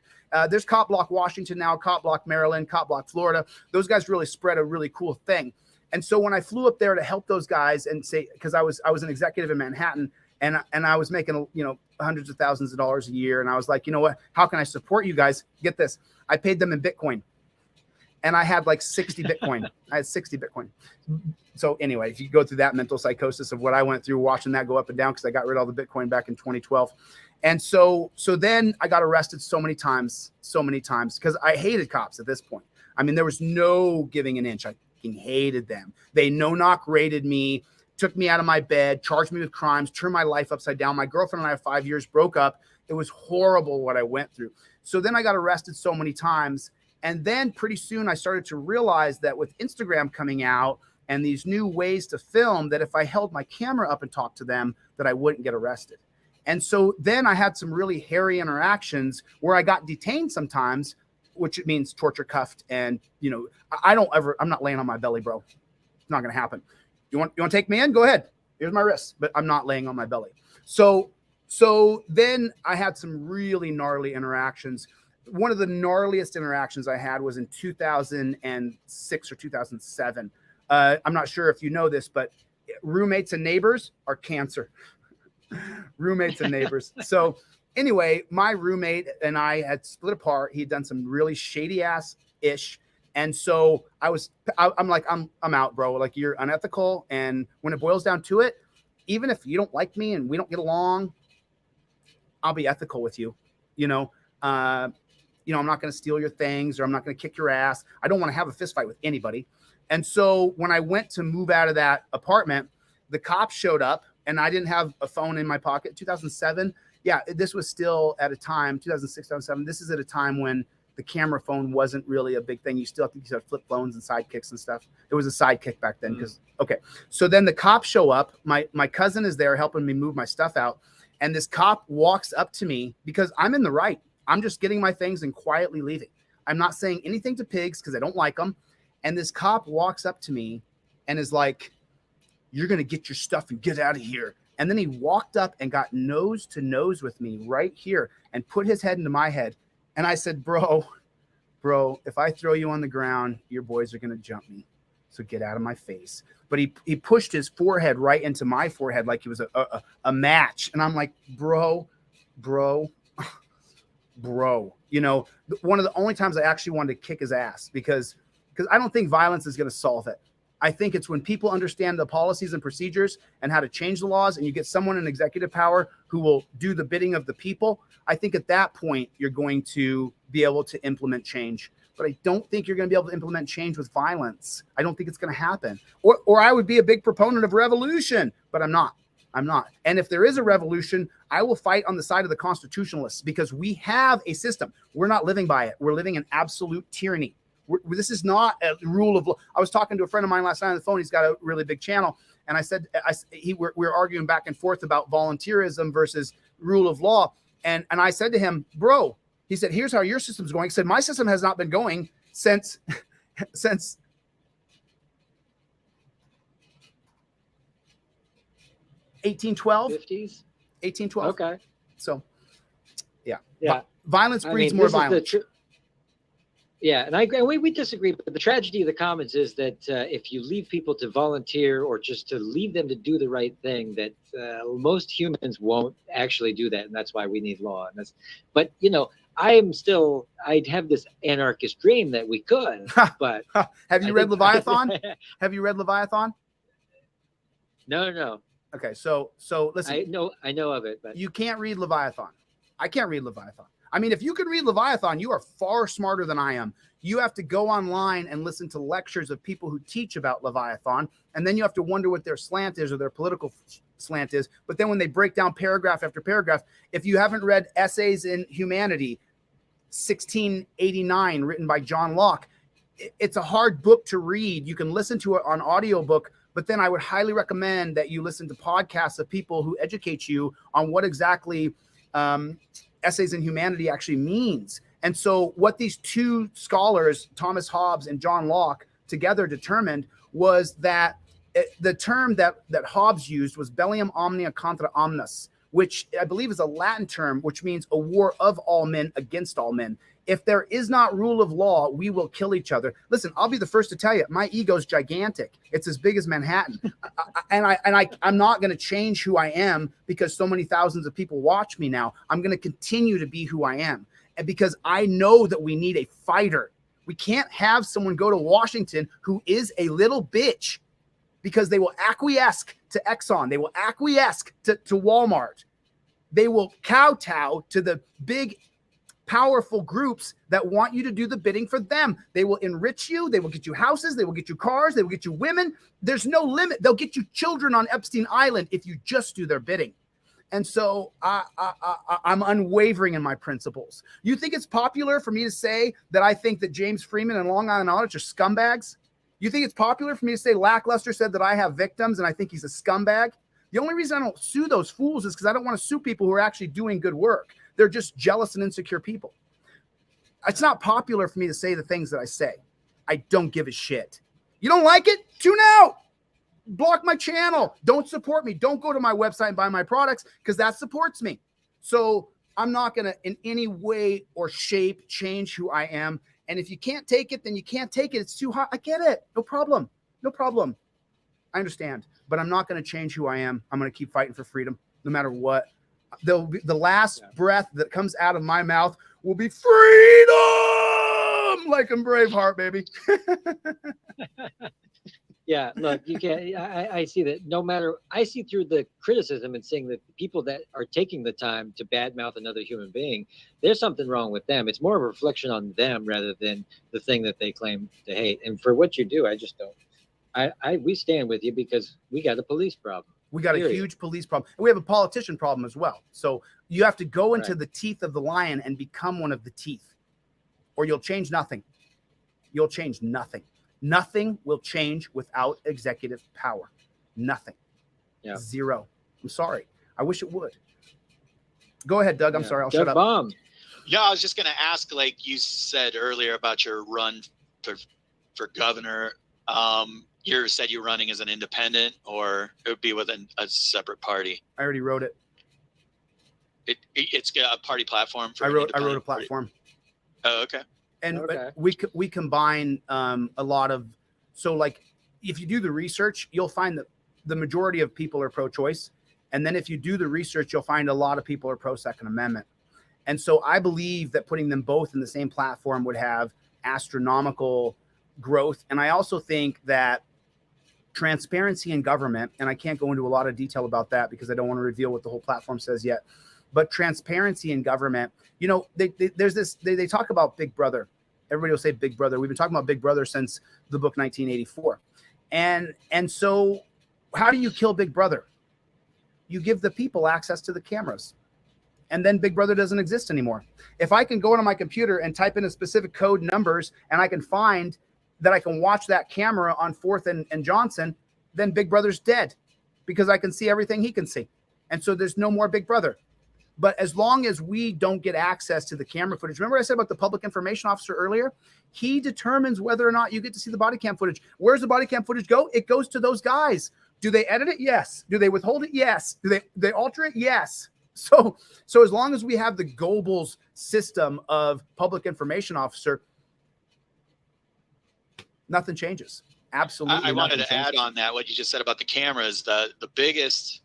There's Cop Block Washington now, Cop Block Maryland, Cop Block Florida. Those guys really spread a really cool thing. And so when I flew up there to help those guys and say, because I was an executive in Manhattan and I was making, you know, hundreds of thousands of dollars a year. And I was like, you know what, how can I support you guys? Get this. I paid them in Bitcoin. And I had like 60 Bitcoin. I had 60 Bitcoin. So anyway, if you go through that mental psychosis of what I went through watching that go up and down, because I got rid of all the Bitcoin back in 2012. And so then I got arrested so many times, because I hated cops at this point. I mean, there was no giving an inch. I fucking hated them. They no-knock raided me, took me out of my bed, charged me with crimes, turned my life upside down. My girlfriend and I have 5 years, broke up. It was horrible what I went through. So then I got arrested so many times. And then pretty soon I started to realize that with Instagram coming out and these new ways to film, that if I held my camera up and talked to them, that I wouldn't get arrested. And so then I had some really hairy interactions where I got detained sometimes, which means torture cuffed. And, you know, I'm not laying on my belly, bro. It's not going to happen. You want to take me in? Go ahead. Here's my wrist, but I'm not laying on my belly. So then I had some really gnarly interactions. One of the gnarliest interactions I had was in 2006 or 2007. I'm not sure if you know this, but roommates and neighbors are cancer. Roommates and neighbors. So anyway, my roommate and I had split apart. He'd done some really shady ass ish. And so I'm like, I'm out, bro. Like, you're unethical. And when it boils down to it, even if you don't like me and we don't get along, I'll be ethical with you. You know, I'm not going to steal your things, or I'm not going to kick your ass. I don't want to have a fist fight with anybody. And so when I went to move out of that apartment, the cops showed up and I didn't have a phone in my pocket. 2007. Yeah, this was still at a time, 2006, 2007. This is at a time when the camera phone wasn't really a big thing. You still have to use flip phones and sidekicks and stuff. It was a sidekick back then. Okay. So then the cops show up. My cousin is there helping me move my stuff out. And this cop walks up to me because I'm in the right. I'm just getting my things and quietly leaving. I'm not saying anything to pigs because I don't like them. And this cop walks up to me and is like, "You're going to get your stuff and get out of here." And then he walked up and got nose to nose with me right here and put his head into my head. And I said, bro, if I throw you on the ground, your boys are going to jump me. So get out of my face. But he pushed his forehead right into my forehead like it was a match. And I'm like, bro, you know, one of the only times I actually wanted to kick his ass because I don't think violence is going to solve it. I think it's when people understand the policies and procedures and how to change the laws, and you get someone in executive power who will do the bidding of the people. I think at that point, you're going to be able to implement change. But I don't think you're going to be able to implement change with violence. I don't think it's going to happen. Or I would be a big proponent of revolution, but I'm not. And if there is a revolution, I will fight on the side of the constitutionalists because we have a system. We're not living by it. We're living in absolute tyranny. This is not a rule of law. I was talking to a friend of mine last night on the phone. He's got a really big channel. And I said, we're arguing back and forth about volunteerism versus rule of law. And I said to him, bro, he said, here's how your system's going. He said, my system has not been going since 1812. 50s? 1812. Okay. So, yeah. Yeah. Violence breeds more violence. Yeah, and we disagree, but the tragedy of the commons is that if you leave people to volunteer or just to leave them to do the right thing, that most humans won't actually do that, and that's why we need law. But I'd have this anarchist dream that we could, but have you read Leviathan? Have you read Leviathan? No. Okay, so listen. I know of it, but you can't read Leviathan. I can't read Leviathan. I mean, if you can read Leviathan, you are far smarter than I am. You have to go online and listen to lectures of people who teach about Leviathan, and then you have to wonder what their slant is or their political slant is. But then when they break down paragraph after paragraph, if you haven't read Essays in Humanity, 1689, written by John Locke, it's a hard book to read. You can listen to it on audiobook, but then I would highly recommend that you listen to podcasts of people who educate you on what exactly Essays in Humanity actually means. And so what these two scholars, Thomas Hobbes and John Locke, together determined was that the term that Hobbes used was bellium omnia contra omnes, which I believe is a Latin term, which means a war of all men against all men. If there is not rule of law, we will kill each other. Listen, I'll be the first to tell you, my ego's gigantic. It's as big as Manhattan. I'm not going to change who I am because so many thousands of people watch me now. I'm going to continue to be who I am. And because I know that we need a fighter. We can't have someone go to Washington who is a little bitch because they will acquiesce to Exxon. They will acquiesce to Walmart. They will kowtow to the big powerful groups that want you to do the bidding for them. They will enrich you. They will get you houses. They will get you cars. They will get you women. There's no limit. They'll get you children on Epstein Island if you just do their bidding. And so I'm unwavering in my principles. You think it's popular for me to say that I think that James Freeman and Long Island Audits are scumbags? You think it's popular for me to say Lackluster said that I have victims and I think he's a scumbag? The only reason I don't sue those fools is because I don't want to sue people who are actually doing good work. They're just jealous and insecure people. It's not popular for me to say the things that I say. I don't give a shit. You don't like it? Tune out. Block my channel. Don't support me. Don't go to my website and buy my products because that supports me. So I'm not going to in any way or shape change who I am. And if you can't take it, then you can't take it. It's too hot. I get it. No problem. No problem. I understand. But I'm not going to change who I am. I'm going to keep fighting for freedom no matter what. There'll be the last breath that comes out of my mouth will be freedom, like in Braveheart, baby. Yeah, look, you can't. I see that. No matter, I see through the criticism and seeing that the people that are taking the time to badmouth another human being, there's something wrong with them. It's more of a reflection on them rather than the thing that they claim to hate. And for what you do, I just don't. We stand with you because we got a police problem. We got a huge police problem. And we have a politician problem as well. So you have to go into the teeth of the lion and become one of the teeth, or you'll change nothing. You'll change nothing. Nothing will change without executive power. Nothing. Yeah. Zero. I'm sorry. I wish it would. Go ahead, Doug. I'm sorry. I'll shut up. Bomb. Yeah, I was just going to ask, like you said earlier about your run for governor. You said you're running as an independent, or it would be with a separate party. I already wrote it. It's a party platform. I wrote a platform. Oh, okay. And we combine a lot of, so like if you do the research, you'll find that the majority of people are pro-choice. And then if you do the research, you'll find a lot of people are pro-Second Amendment. And so I believe that putting them both in the same platform would have astronomical growth. And I also think that transparency in government, and I can't go into a lot of detail about that because I don't want to reveal what the whole platform says yet, but transparency in government, you know, they talk about Big Brother. Everybody will say Big Brother. We've been talking about Big Brother since the book 1984. And so how do you kill Big Brother? You give the people access to the cameras. and then Big Brother doesn't exist anymore. If I can go into my computer and type in a specific code numbers and I can find that I can watch that camera on 4th and Johnson, then Big Brother's dead because I can see everything he can see. And so there's no more Big Brother. But as long as we don't get access to the camera footage, remember I said about the public information officer earlier? He determines whether or not you get to see the body cam footage. Where's the body cam footage go? It goes to those guys. Do they edit it? Yes. Do they withhold it? Yes. Do they alter it? Yes. So as long as we have the Goebbels system of public information officer, nothing changes. Absolutely. I wanted to add on that what you just said about the cameras. The biggest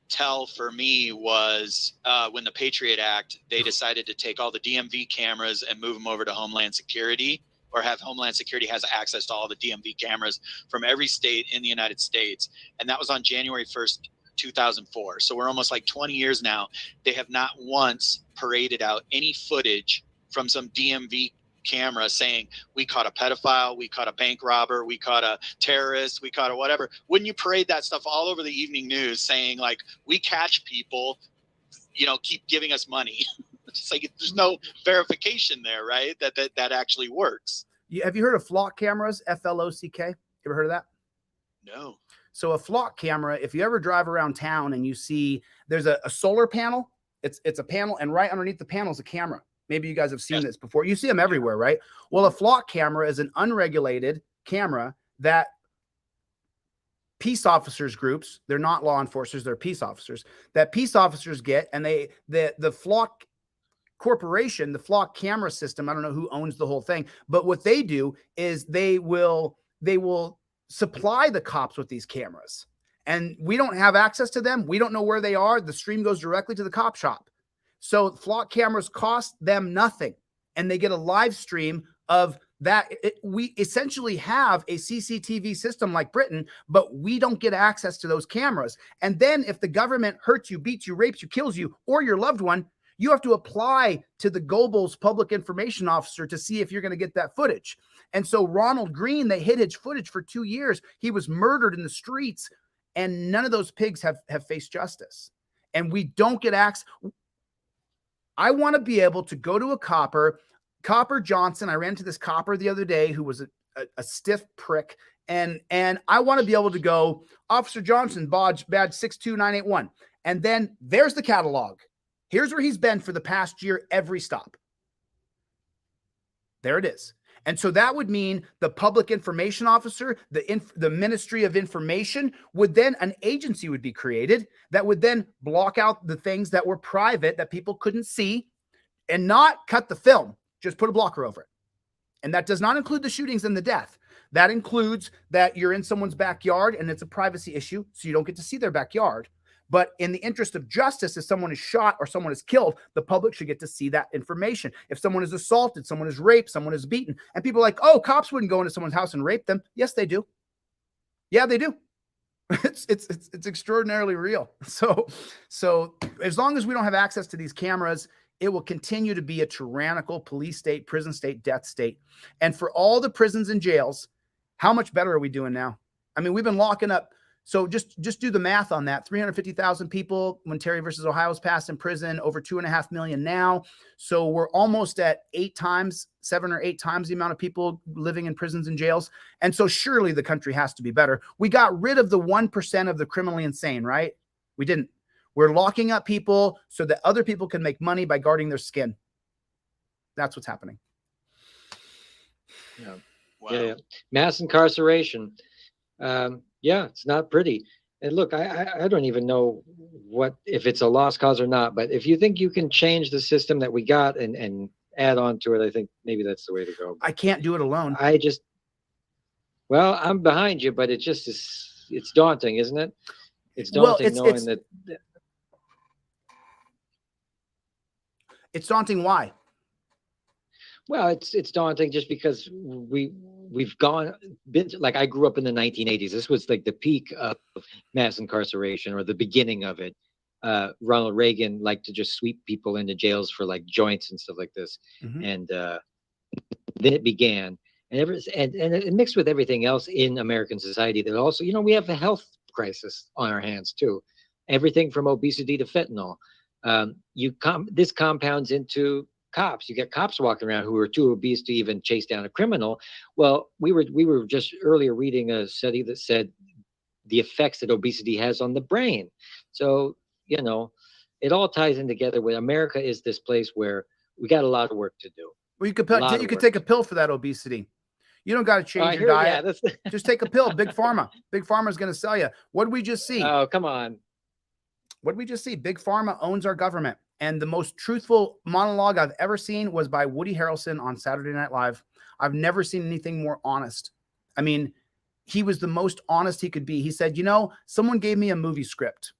tell for me was when the Patriot Act, they decided to take all the DMV cameras and move them over to Homeland Security, or have Homeland Security has access to all the DMV cameras from every state in the United States. And that was on January 1st, 2004. So we're almost like 20 years now. They have not once paraded out any footage from some DMV camera saying we caught a pedophile, we caught a bank robber, we caught a terrorist, we caught a whatever. Wouldn't you parade that stuff all over the evening news saying like, we catch people, keep giving us money? It's like there's no verification there, right? That actually works. Have you heard of flock cameras? FLOCK. You ever heard of that? No. So a flock camera, if you ever drive around town and you see there's a solar panel, it's a panel, and right underneath the panel is a camera. Maybe you guys have seen this before. You see them everywhere, right? Well, a flock camera is an unregulated camera that peace officers groups, they're not law enforcers, they're peace officers, that peace officers get, and the flock corporation, the flock camera system, I don't know who owns the whole thing, but what they do is they will supply the cops with these cameras, and we don't have access to them. We don't know where they are. The stream goes directly to the cop shop. So flock cameras cost them nothing, and they get a live stream of that. We essentially have a CCTV system like Britain, but we don't get access to those cameras. And then if the government hurts you, beats you, rapes you, kills you, or your loved one, you have to apply to the Goebbels public information officer to see if you're going to get that footage. And so Ronald Green, they hid his footage for 2 years. He was murdered in the streets, and none of those pigs have faced justice. And we don't get access. I want to be able to go to a copper Johnson. I ran into this copper the other day who was a stiff prick. And I want to be able to go, Officer Johnson, badge 62981. And then there's the catalog. Here's where he's been for the past year, every stop. There it is. And so that would mean the public information officer, the Ministry of Information would then, an agency would be created that would then block out the things that were private that people couldn't see and not cut the film, just put a blocker over it. And that does not include the shootings and the death. That includes that you're in someone's backyard and it's a privacy issue, so you don't get to see their backyard. But in the interest of justice, if someone is shot or someone is killed, the public should get to see that information. If someone is assaulted, someone is raped, someone is beaten, and people are like, oh, cops wouldn't go into someone's house and rape them. Yes, they do. Yeah, they do. It's extraordinarily real. So as long as we don't have access to these cameras, it will continue to be a tyrannical police state, prison state, death state. And for all the prisons and jails, how much better are we doing now? I mean, we've been locking up. So just do the math on that. 350,000 people when Terry versus Ohio was passed in prison, over 2.5 million now. So we're almost at 7 or 8 times the amount of people living in prisons and jails. And so surely the country has to be better. We got rid of the 1% of the criminally insane, right? We didn't. We're locking up people so that other people can make money by guarding their skin. That's what's happening. Yeah. Wow. Yeah. Mass incarceration. Yeah, it's not pretty. And look, I don't even know if it's a lost cause or not, but if you think you can change the system that we got and add on to it, I think maybe that's the way to go. I can't do it alone. Well, I'm behind you, but it's daunting, isn't it? It's daunting knowing that. It's daunting. Why? Well, it's daunting just because we've been like, I grew up in the 1980s. This was like the peak of mass incarceration, or the beginning of it. Ronald Reagan liked to just sweep people into jails for like joints and stuff like this. Mm-hmm. And then it began, and it mixed with everything else in American society. That also, we have a health crisis on our hands too. Everything from obesity to fentanyl. This compounds into cops. You get cops walking around who are too obese to even chase down a criminal. Well, we were just earlier reading a study that said the effects that obesity has on the brain. So, it all ties in together with America is this place where we got a lot of work to do. Well, you could take a pill for that obesity. You don't got to change your diet. Yeah, just take a pill. Big Pharma. Big Pharma is going to sell you. What did we just see? Oh, come on. What did we just see? Big Pharma owns our government. And the most truthful monologue I've ever seen was by Woody Harrelson on Saturday Night Live. I've never seen anything more honest. I mean, he was the most honest he could be. He said, someone gave me a movie script.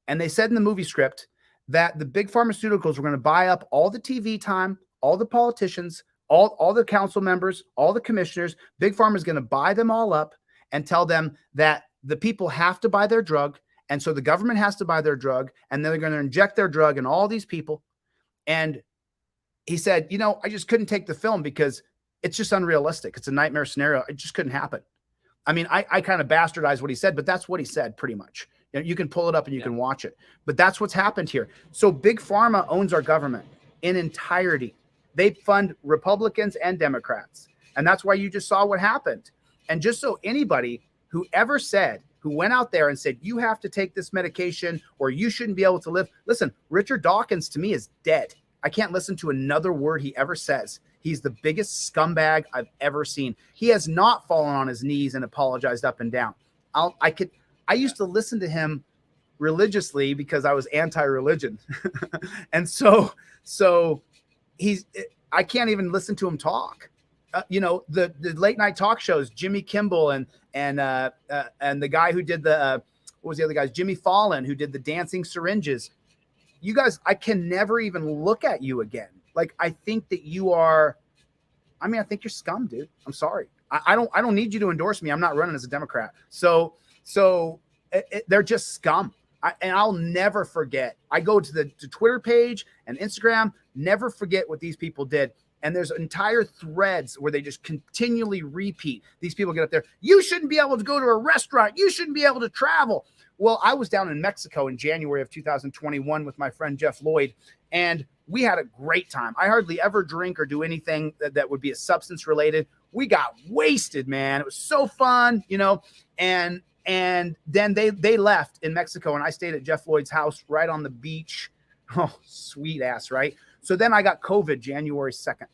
And they said in the movie script that the big pharmaceuticals were going to buy up all the TV time, all the politicians, all the council members, all the commissioners. Big Pharma is going to buy them all up and tell them that the people have to buy their drug. And so the government has to buy their drug, and then they're going to inject their drug in all these people. And he said, I just couldn't take the film because it's just unrealistic. It's a nightmare scenario. It just couldn't happen. I mean, I kind of bastardized what he said, but that's what he said pretty much. You can pull it up and you can watch it. But that's what's happened here. So Big Pharma owns our government in entirety. They fund Republicans and Democrats. And that's why you just saw what happened. And just so anybody who went out there and said, you have to take this medication or you shouldn't be able to live. Listen, Richard Dawkins to me is dead. I can't listen to another word he ever says. He's the biggest scumbag I've ever seen. He has not fallen on his knees and apologized up and down. I used to listen to him religiously because I was anti-religion. And so I can't even listen to him talk. The late night talk shows, Jimmy Kimmel and the guy who did what was the other guys? Jimmy Fallon, who did the dancing syringes. You guys, I can never even look at you again. Like, I think that I think you're scum, dude. I'm sorry. I don't need you to endorse me. I'm not running as a Democrat. So they're just scum. And I'll never forget. I go to the Twitter page and Instagram, never forget what these people did. And there's entire threads where they just continually repeat. These people get up there. You shouldn't be able to go to a restaurant. You shouldn't be able to travel. Well, I was down in Mexico in January of 2021 with my friend Jeff Lloyd, and we had a great time. I hardly ever drink or do anything that would be a substance related. We got wasted, man. It was so fun, and then they left in Mexico, and I stayed at Jeff Lloyd's house right on the beach. Oh, sweet ass, right? So then I got COVID January 2nd.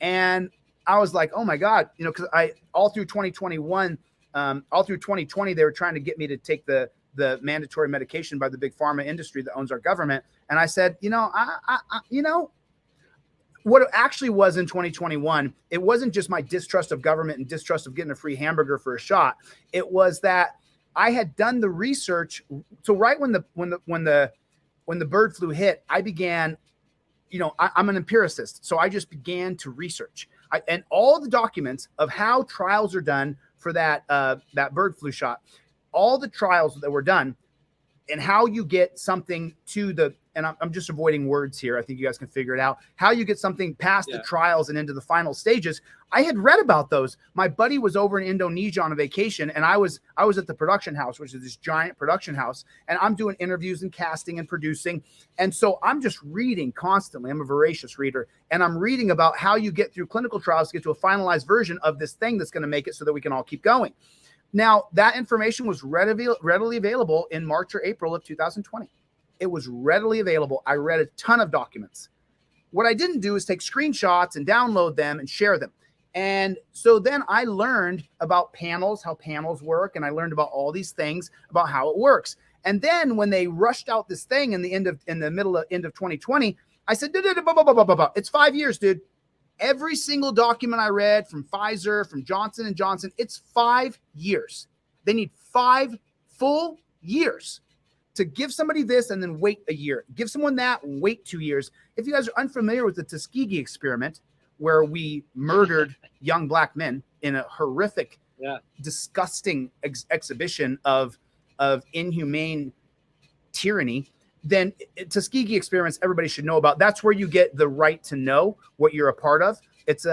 And I was like, oh my God, because all through 2021, all through 2020, they were trying to get me to take the mandatory medication by the big pharma industry that owns our government. And I said, what it actually was in 2021, it wasn't just my distrust of government and distrust of getting a free hamburger for a shot. It was that I had done the research. So right when the bird flu hit, I began, I'm an empiricist. So I just began to research and all the documents of how trials are done for that bird flu shot, all the trials that were done and how you get something and I'm just avoiding words here. I think you guys can figure it out. How you get something past the trials and into the final stages. I had read about those. My buddy was over in Indonesia on a vacation, and I was at the production house, which is this giant production house, and I'm doing interviews and casting and producing. And so I'm just reading constantly. I'm a voracious reader, and I'm reading about how you get through clinical trials to get to a finalized version of this thing that's going to make it so that we can all keep going. Now, that information was readily available in March or April of 2020. It was readily available. I read a ton of documents. What I didn't do is take screenshots and download them and share them. And so then I learned about panels, how panels work. And I learned about all these things about how it works. And then when they rushed out this thing in the end of 2020, I said, it's 5 years, dude. Every single document I read from Pfizer, from Johnson & Johnson, it's 5 years. They need 5 full years to give somebody this and then wait a year. Give someone that and wait 2 years. If you guys are unfamiliar with the Tuskegee experiment, where we murdered young black men in a horrific, disgusting exhibition of inhumane tyranny, then Tuskegee experiments everybody should know about. That's where you get the right to know what you're a part of. It's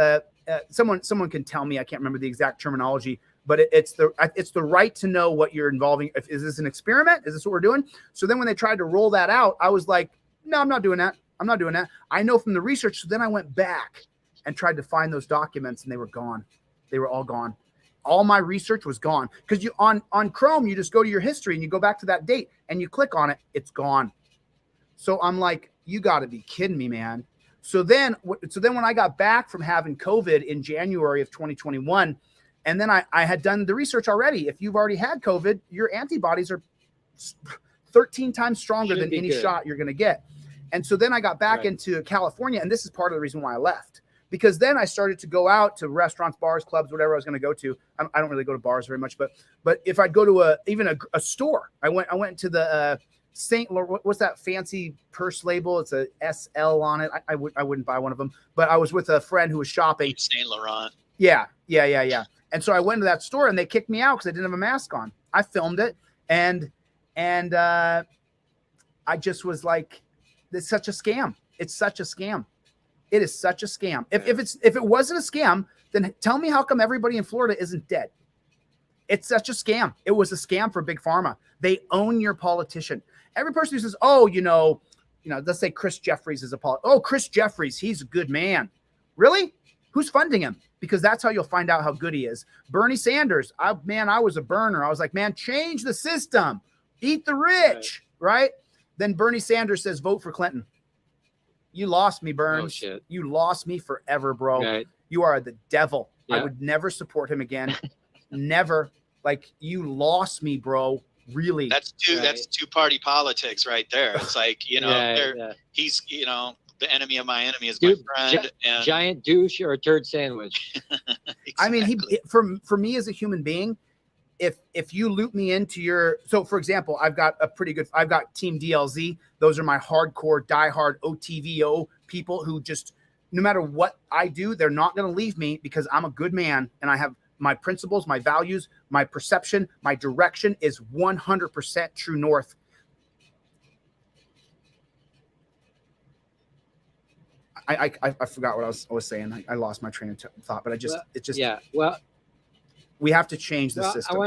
someone can tell me, I can't remember the exact terminology, but it's the right to know what you're involving. Is this an experiment? Is this what we're doing? So then when they tried to roll that out, I was like, No, I'm not doing that. I'm not doing that. I know from the research. So then I went back and tried to find those documents, and they were gone. They were all gone. All my research was gone, because you on Chrome, you just go to your history and you go back to that date and you click on it. It's gone. So I'm like, you got to be kidding me, man. So then when I got back from having COVID in January of 2021, and then I had done the research already. If you've already had COVID, your antibodies are 13 times stronger than any shot you're going to get. And so then I got back into California, and this is part of the reason why I left, because then I started to go out to restaurants, bars, clubs, whatever I was going to go to. I don't really go to bars very much, but if I'd go to even a store, I went to the St. Laurent, what's that fancy purse label? It's a SL on it. I wouldn't buy one of them, but I was with a friend who was shopping. St. Laurent. Yeah. And so I went to that store and they kicked me out because I didn't have a mask on. I filmed it, and I just was like, it's such a scam. It's such a scam. It is such a scam. If it wasn't a scam, then tell me how come everybody in Florida isn't dead? It's such a scam. It was a scam for Big Pharma. They own your politician. Every person who says, oh, let's say Chris Jeffries is a politician. Oh, Chris Jeffries, he's a good man. Really? Who's funding him? Because that's how you'll find out how good he is. Bernie Sanders, I was a burner. I was like, man, change the system. Eat the rich, right? Then Bernie Sanders says, vote for Clinton. You lost me, Burns. Oh, shit. You lost me forever, bro. Right. You are the devil. Yeah. I would never support him again. Never. Like, you lost me, bro. Really. That's two-party politics right there. It's like, he's, the enemy of my enemy is my friend. And giant douche or a turd sandwich. Exactly. I mean, for me as a human being, if you loop me into so for example, I've got Team DLZ. Those are my hardcore, diehard OTVO people who just, no matter what I do, they're not going to leave me because I'm a good man and I have my principles, my values, my perception, my direction is 100% true north. I forgot what I was saying. I lost my train of thought, but we have to change the system.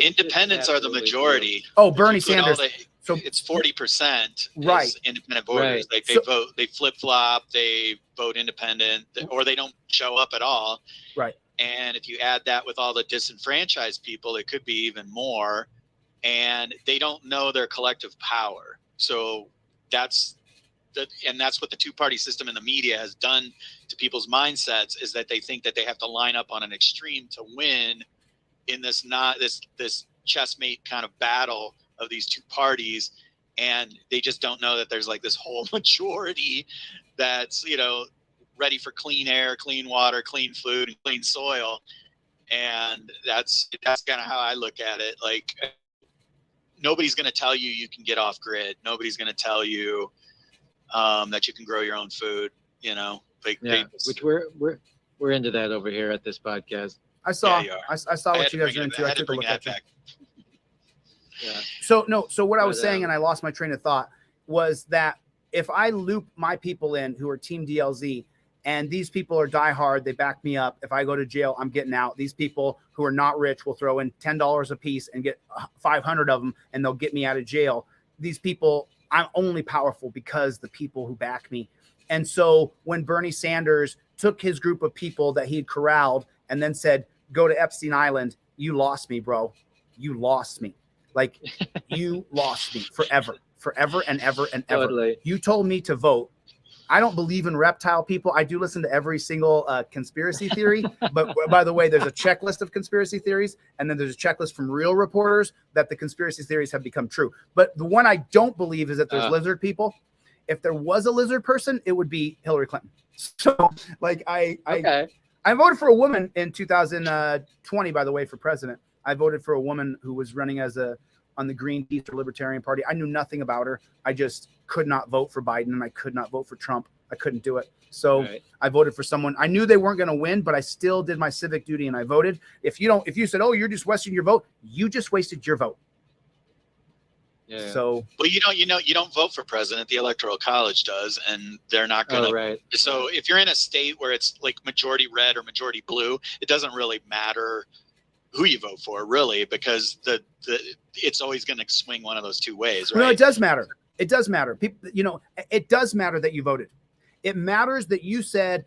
Independents are the majority. Oh, Bernie Sanders. So it's 40%. Right. Independent voters. Right. Like they flip flop, they vote independent, or they don't show up at all. Right. And if you add that with all the disenfranchised people, it could be even more. And they don't know their collective power. So that's what the two-party system in the media has done to people's mindsets, is that they think that they have to line up on an extreme to win in this chessmate kind of battle of these two parties. And they just don't know that there's like this whole majority that's, ready for clean air, clean water, clean food, and clean soil. And that's kind of how I look at it. Like, nobody's going to tell you can get off grid. Nobody's going to tell you that you can grow your own food, which we're into that over here at this podcast. I saw what you guys are into. I took a look at back. Yeah. So what I was saying, and I lost my train of thought, was that if I loop my people in who are Team DLZ, and these people are diehard, they back me up. If I go to jail, I'm getting out. These people who are not rich will throw in $10 a piece and get 500 of them, and they'll get me out of jail. These people, I'm only powerful because the people who back me. And so when Bernie Sanders took his group of people that he'd corralled and then said, go to Epstein Island, you lost me, bro. You lost me. Like, you lost me forever and ever and ever. Totally. You told me to vote. I don't believe in reptile people. I do listen to every single conspiracy theory. But by the way, there's a checklist of conspiracy theories. And then there's a checklist from real reporters that the conspiracy theories have become true. But the one I don't believe is that there's lizard people. If there was a lizard person, it would be Hillary Clinton. So, like, I voted for a woman in 2020, by the way, for president. I voted for a woman who was running on the Greenpeace or Libertarian Party. I knew nothing about her. I just could not vote for Biden, and I could not vote for Trump. I couldn't do it. So I voted for someone. I knew they weren't going to win, but I still did my civic duty and I voted. If you said, oh, you're just wasting your vote, you just wasted your vote. Yeah. So, well, you don't vote for president. The Electoral College does, and they're not going to. Right. So if you're in a state where it's like majority red or majority blue, it doesn't really matter who you vote for, really, because it's always going to swing one of those two ways, right? No, it does matter. It does matter. People, it does matter that you voted. It matters that you said,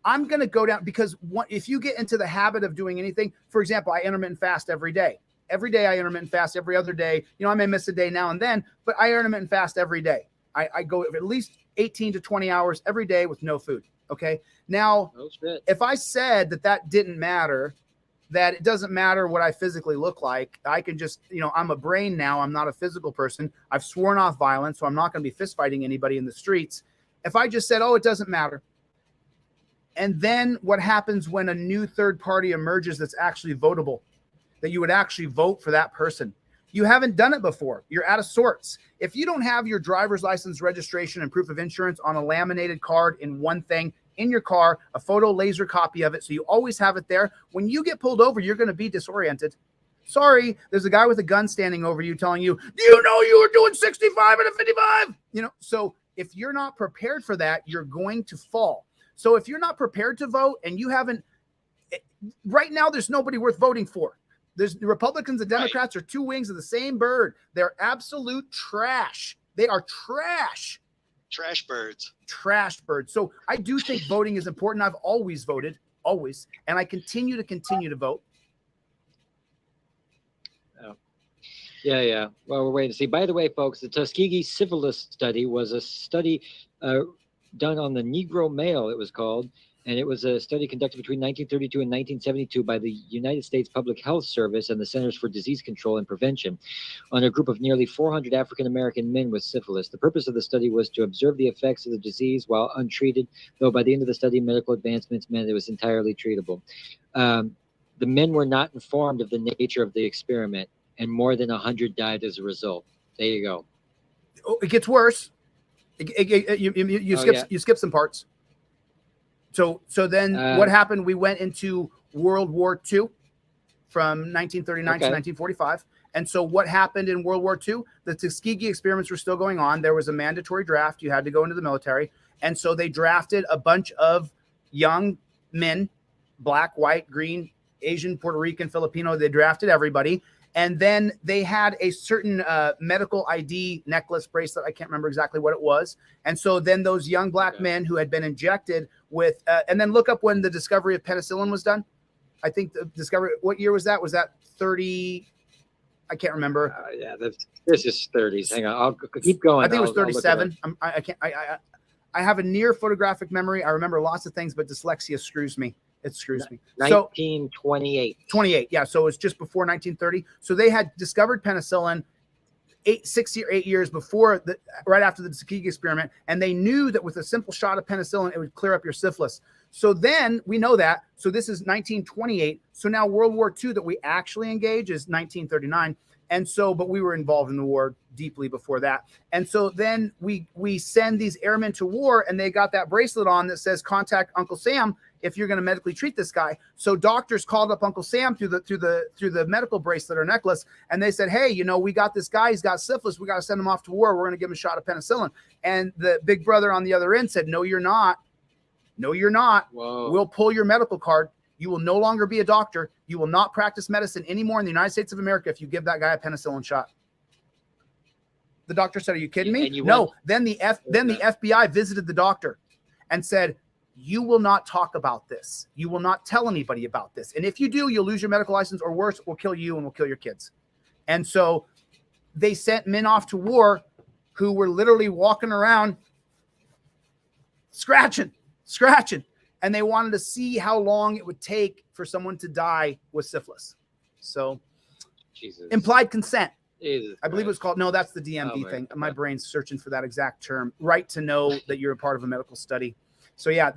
I'm going to go down, because if you get into the habit of doing anything, for example, I intermittent fast every day. Every day I intermittent fast, every other day. I may miss a day now and then, but I intermittent fast every day. I go at least 18 to 20 hours every day with no food. Okay. Now, if I said that didn't matter, that it doesn't matter what I physically look like, I can just, I'm a brain now. I'm not a physical person. I've sworn off violence, so I'm not going to be fist fighting anybody in the streets. If I just said, oh, it doesn't matter. And then what happens when a new third party emerges that's actually votable, that you would actually vote for that person? You haven't done it before. You're out of sorts. If you don't have your driver's license, registration, and proof of insurance on a laminated card in one thing in your car, a photo laser copy of it, so you always have it there, when you get pulled over, you're going to be disoriented. Sorry, there's a guy with a gun standing over you telling you, do you know you were doing 65 and a 55? So if you're not prepared for that, you're going to fall. So if you're not prepared to vote and you haven't, right now, there's nobody worth voting for. The Republicans and Democrats are two wings of the same bird. They're absolute trash. They are trash. Trash birds. Trash birds. So I do think voting is important. I've always voted, always. And I continue to vote. Oh. Yeah. Well, we're waiting to see. By the way, folks, the Tuskegee syphilis study was a study done on the Negro male, it was called. And it was a study conducted between 1932 and 1972 by the United States Public Health Service and the Centers for Disease Control and Prevention on a group of nearly 400 African-American men with syphilis. The purpose of the study was to observe the effects of the disease while untreated, though by the end of the study, medical advancements meant it was entirely treatable. The men were not informed of the nature of the experiment, and more than 100 died as a result. There you go. Oh, it gets worse. You skip some parts. So then what happened? We went into World War II from 1939 to 1945. And so what happened in World War II? The Tuskegee experiments were still going on. There was a mandatory draft. You had to go into the military. And so they drafted a bunch of young men, black, white, green, Asian, Puerto Rican, Filipino. They drafted everybody. And then they had a certain medical ID necklace, bracelet. I can't remember exactly what it was. And so then those young black men who had been injected with, and then look up when the discovery of penicillin was done. I think the discovery, what year was that? Was that 30? I can't remember. This is 30s. Hang on. I'll keep going. I think it was 37. I have a near photographic memory. I remember lots of things, but dyslexia screws me. It screws me. 1928. 28. Yeah. So it's just before 1930. So they had discovered penicillin 8 years before, right after the Tuskegee experiment. And they knew that with a simple shot of penicillin, it would clear up your syphilis. So then we know that. So this is 1928. So now World War II that we actually engage is 1939. And so, but we were involved in the war deeply before that. And so then we send these airmen to war, and they got that bracelet on that says contact Uncle Sam if you're going to medically treat this guy. So doctors called up Uncle Sam through the medical bracelet or necklace, and they said, hey, we got this guy, he's got syphilis, we got to send him off to war, we're going to give him a shot of penicillin. And the big brother on the other end said, no, you're not. Whoa. We'll pull your medical card. You will no longer be a doctor. You will not practice medicine anymore in the United States of America if you give that guy a penicillin shot. The doctor said, are you kidding me? No. Then the FBI visited the doctor and said, you will not talk about this. You will not tell anybody about this. And if you do, you'll lose your medical license, or worse, we'll kill you and we'll kill your kids. And so they sent men off to war who were literally walking around scratching. And they wanted to see how long it would take for someone to die with syphilis. So implied consent. I believe it was called. No, that's the DMV thing. My brain's searching for that exact term. Right to know that you're a part of a medical study. So yeah,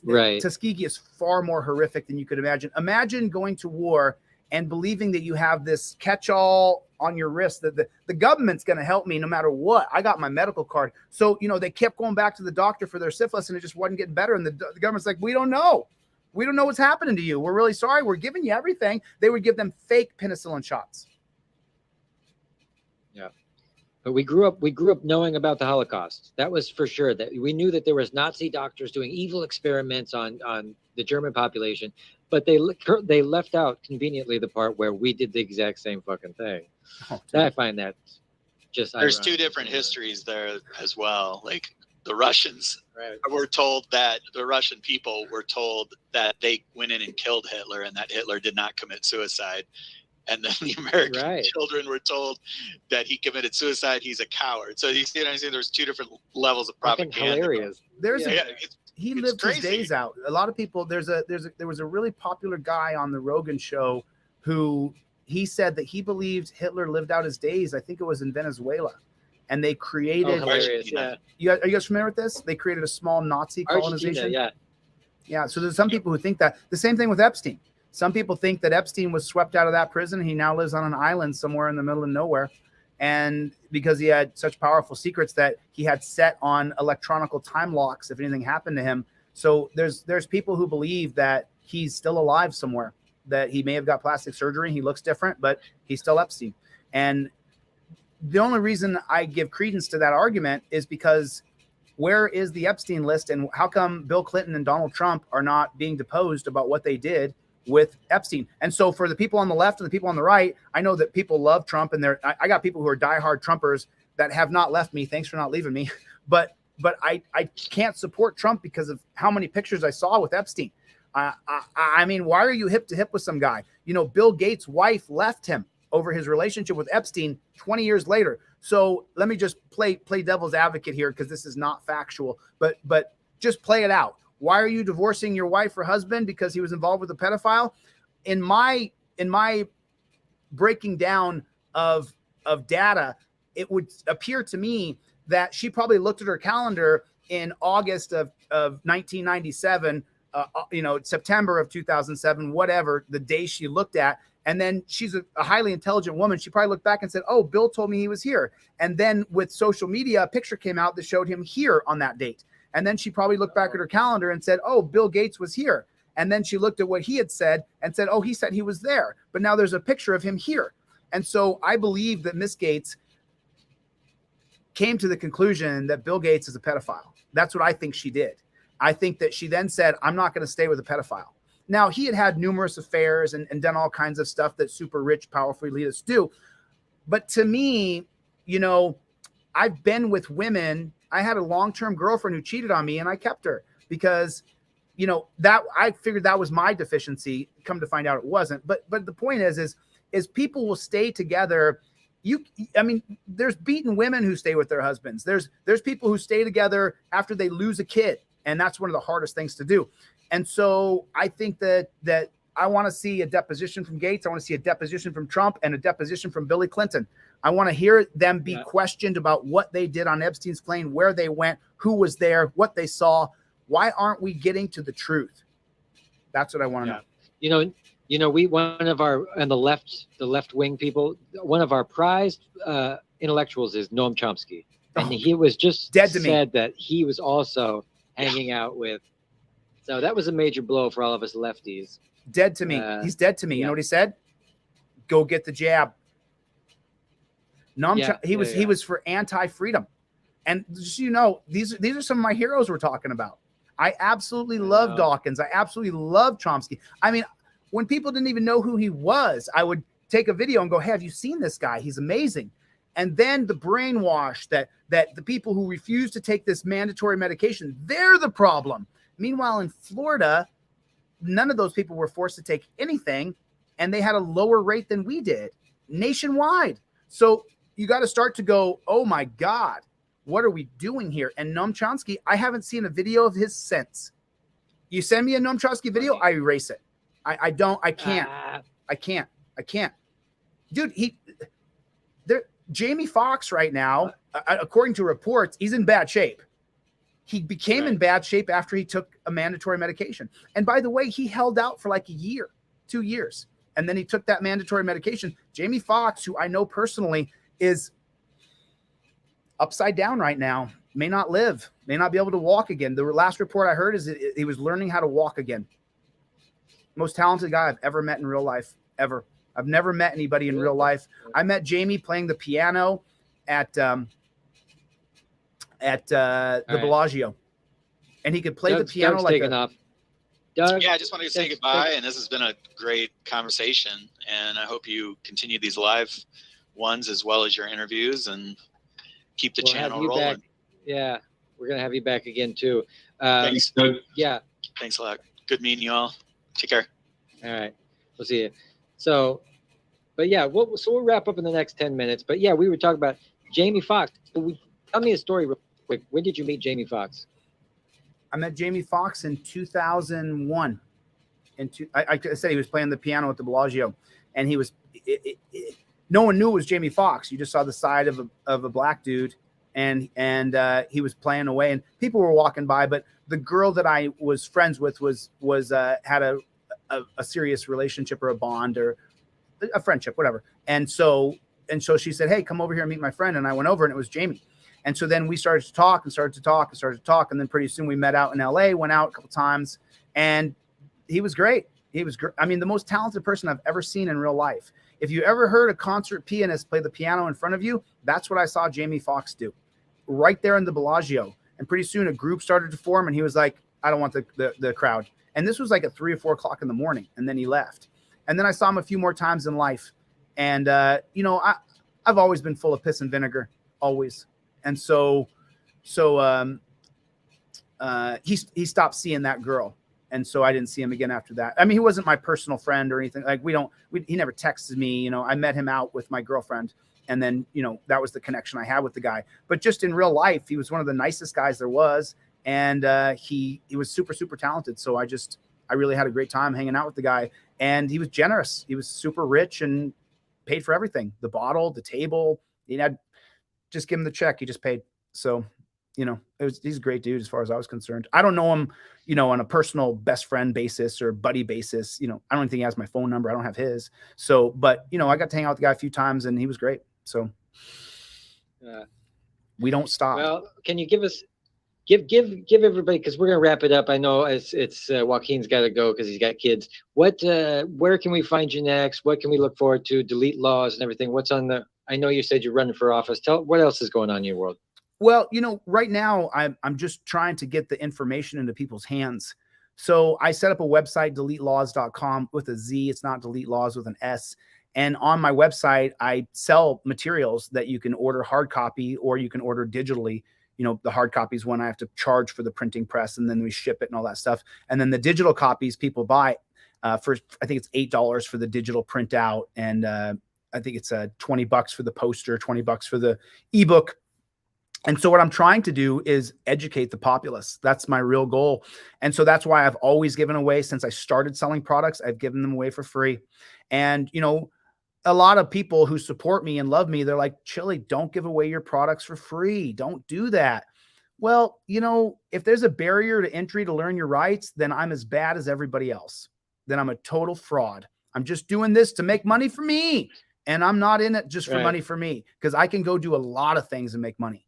right. Tuskegee is far more horrific than you could imagine. Imagine going to war and believing that you have this catch-all on your wrist, that the government's going to help me no matter what. I got my medical card. So, they kept going back to the doctor for their syphilis, and it just wasn't getting better. And the government's like, we don't know. We don't know what's happening to you. We're really sorry. We're giving you everything. They would give them fake penicillin shots. Yeah. But we grew up knowing about the Holocaust. That was for sure. That we knew that there was Nazi doctors doing evil experiments on the German population, but they left out conveniently the part where we did the exact same fucking thing. I find that just There's ironic. two different histories there as well. Like the Russians Right. were told that the Russian people were told that they went in and killed Hitler and that Hitler did not commit suicide. And then the American Right. children were told that he committed suicide. He's a coward. So you see what I'm saying? There's two different levels of Fucking propaganda. hilarious. There's Yeah. he It's lived his crazy. days out. A lot of people. There was a really popular guy on the Rogan show who he said that he believed Hitler lived out his days. I think it was in Venezuela, and they Oh, created. hilarious. Yeah. Are you guys familiar with this? They created a small Nazi colonization. Argentina, yeah. Yeah. So there's some people who think that. The same thing with Epstein. Some people think that Epstein was swept out of that prison. He now lives on an island somewhere in the middle of nowhere. And because he had such powerful secrets that he had set on electronical time locks if anything happened to him. So there's people who believe that he's still alive somewhere, that he may have got plastic surgery. He looks different, but he's still Epstein. And the only reason I give credence to that argument is because where is the Epstein list, and how come Bill Clinton and Donald Trump are not being deposed about what they did with Epstein? And so for the people on the left and the people on the right, I know that people love Trump, and I got people who are diehard Trumpers that have not left me. Thanks for not leaving me. But I can't support Trump because of how many pictures I saw with Epstein. I mean, why are you hip to hip with some guy? You know, Bill Gates' wife left him over his relationship with Epstein 20 years later. So let me just play devil's advocate here, because this is not factual, but just play it out. Why are you divorcing your wife or husband? Because he was involved with a pedophile? In my breaking down of data, it would appear to me that she probably looked at her calendar in August of 1997, September of 2007, whatever the day she looked at. And then she's a highly intelligent woman. She probably looked back and said, oh, Bill told me he was here. And then with social media, a picture came out that showed him here on that date. And then she probably looked back at her calendar and said, oh, Bill Gates was here. And then she looked at what he had said and said, oh, he said he was there. But now there's a picture of him here. And so I believe that Miss Gates came to the conclusion that Bill Gates is a pedophile. That's what I think she did. I think that she then said, I'm not going to stay with a pedophile. Now, he had numerous affairs and done all kinds of stuff that super rich, powerful elitists do. But to me, I've been with women. I had a long-term girlfriend who cheated on me, and I kept her because, that I figured that was my deficiency. Come to find out it wasn't. But the point is people will stay together. There's beaten women who stay with their husbands. There's people who stay together after they lose a kid, and that's one of the hardest things to do. And so I think that I want to see a deposition from Gates. I want to see a deposition from Trump and a deposition from Billy Clinton. I want to hear them be questioned about what they did on Epstein's plane, where they went, who was there, what they saw. Why aren't we getting to the truth? That's what I want to know. We, one of our, and the left wing people, one of our prized intellectuals is Noam Chomsky. And he was just dead to said me. that he was also hanging out with. So that was a major blow for all of us lefties. Dead to me. He's dead to me. You know what he said? Go get the jab. He was for anti-freedom. And just these are some of my heroes we're talking about. I absolutely love Dawkins. I absolutely love Chomsky. I mean, when people didn't even know who he was, I would take a video and go, hey, have you seen this guy? He's amazing. And then the brainwash that the people who refuse to take this mandatory medication, they're the problem. Meanwhile, in Florida, none of those people were forced to take anything, and they had a lower rate than we did nationwide. So you got to start to go, oh my God, what are we doing here? And Noam Chomsky, I haven't seen a video of his since. You send me a Noam Chomsky video, I erase it. I can't. Dude, Jamie Foxx right now, according to reports, he's in bad shape. He became in bad shape after he took a mandatory medication. And by the way, he held out for like a year, 2 years. And then he took that mandatory medication. Jamie Foxx, who I know personally, is upside down right now, may not live, may not be able to walk again. The last report I heard is he was learning how to walk again. Most talented guy I've ever met in real life, ever. I've never met anybody in real life. I met Jamie playing the piano at the Bellagio, and he could play the piano like off. Doug, I just wanted to say goodbye, and this has been a great conversation, and I hope you continue these live ones as well as your interviews, and keep the We'll channel have you rolling. back. Yeah, we're gonna have you back again too. Thanks, Doug. Yeah. Thanks a lot. Good meeting you all. Take care. All right. We'll see you. So, but yeah, we'll wrap up in the next 10 minutes. But yeah, we were talking about Jamie Foxx. Tell me a story real quick. When did you meet Jamie Foxx? I met Jamie Foxx in 2001. I said he was playing the piano at the Bellagio, and he was. No one knew it was Jamie Foxx. You just saw the side of a black dude, and he was playing away, and people were walking by. But the girl that I was friends with was had a serious relationship or a bond or a friendship, whatever. And so she said, "Hey, come over here and meet my friend." And I went over, and it was Jamie. And so then we started to talk, and then pretty soon we met out in LA, went out a couple times, and he was great. He was great. I mean, the most talented person I've ever seen in real life. If you ever heard a concert pianist play the piano in front of you, that's what I saw Jamie Foxx do right there in the Bellagio. And pretty soon a group started to form, and he was like, "I don't want the crowd." And this was like at 3 or 4 o'clock in the morning. And then he left. And then I saw him a few more times in life. And, I've always been full of piss and vinegar, always. And so he stopped seeing that girl. And so I didn't see him again after that. I mean, he wasn't my personal friend or anything. Like he never texted me, I met him out with my girlfriend. And then, that was the connection I had with the guy. But just in real life, he was one of the nicest guys there was. And he was super, super talented. So I really had a great time hanging out with the guy. And he was generous. He was super rich and paid for everything. The bottle, the table, just give him the check. He just paid. So, he's a great dude as far as I was concerned. I don't know him, on a personal best friend basis or buddy basis. I don't even think he has my phone number. I don't have his. So, but, I got to hang out with the guy a few times, and he was great. So we don't stop. Well, can you give us, give everybody, because we're going to wrap it up. I know it's Joaquin's got to go because he's got kids. Where can we find you next? What can we look forward to? Delete laws and everything. What's on I know you said you're running for office. Tell what else is going on in your world. Well, right now I'm just trying to get the information into people's hands. So I set up a website, deletelaws.com with a Z. It's not delete laws with an S. And on my website, I sell materials that you can order hard copy or you can order digitally. The hard copies when I have to charge for the printing press, and then we ship it and all that stuff. And then the digital copies people buy for, I think it's $8 for the digital printout. And I think it's $20 for the poster, $20 for the ebook. And so what I'm trying to do is educate the populace. That's my real goal. And so that's why I've always given away, since I started selling products, I've given them away for free. And, a lot of people who support me and love me, they're like, "Chille, don't give away your products for free. Don't do that." Well, if there's a barrier to entry to learn your rights, then I'm as bad as everybody else. Then I'm a total fraud. I'm just doing this to make money for me. And I'm not in it just for money for me, because I can go do a lot of things and make money.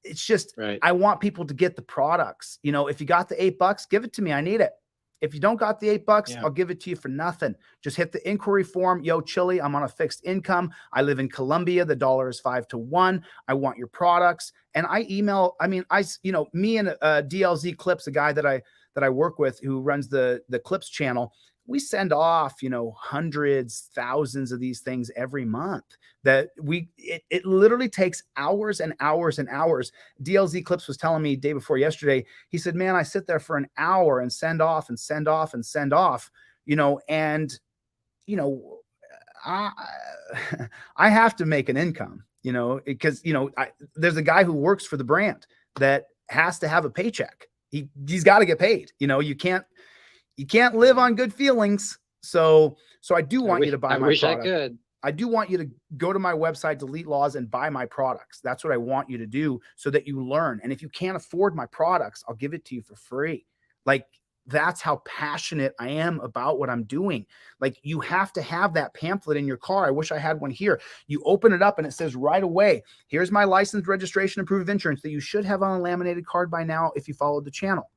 It's just, I want people to get the products. If you got the $8, give it to me. I need it. If you don't got the $8, I'll give it to you for nothing. Just hit the inquiry form. "Yo, Chille, I'm on a fixed income. I live in Colombia. The dollar is 5 to 1. I want your products." And I email, me and DLZ Clips, a guy that I work with who runs the Clips channel, we send off, hundreds, thousands of these things every month. It literally takes hours and hours and hours. DLZ Clips was telling me day before yesterday, he said, "Man, I sit there for an hour and send off and send off and send off, and, I have to make an income, because, there's a guy who works for the brand that has to have a paycheck. He's got to get paid. You can't live on good feelings. So I do want you to buy my product. I could. I do want you to go to my website, Delete Laws, and buy my products. That's what I want you to do so that you learn. And if you can't afford my products, I'll give it to you for free. Like, that's how passionate I am about what I'm doing. Like, you have to have that pamphlet in your car. I wish I had one here. You open it up and it says right away, "Here's my license, registration, and proof of insurance," that you should have on a laminated card by now if you followed the channel.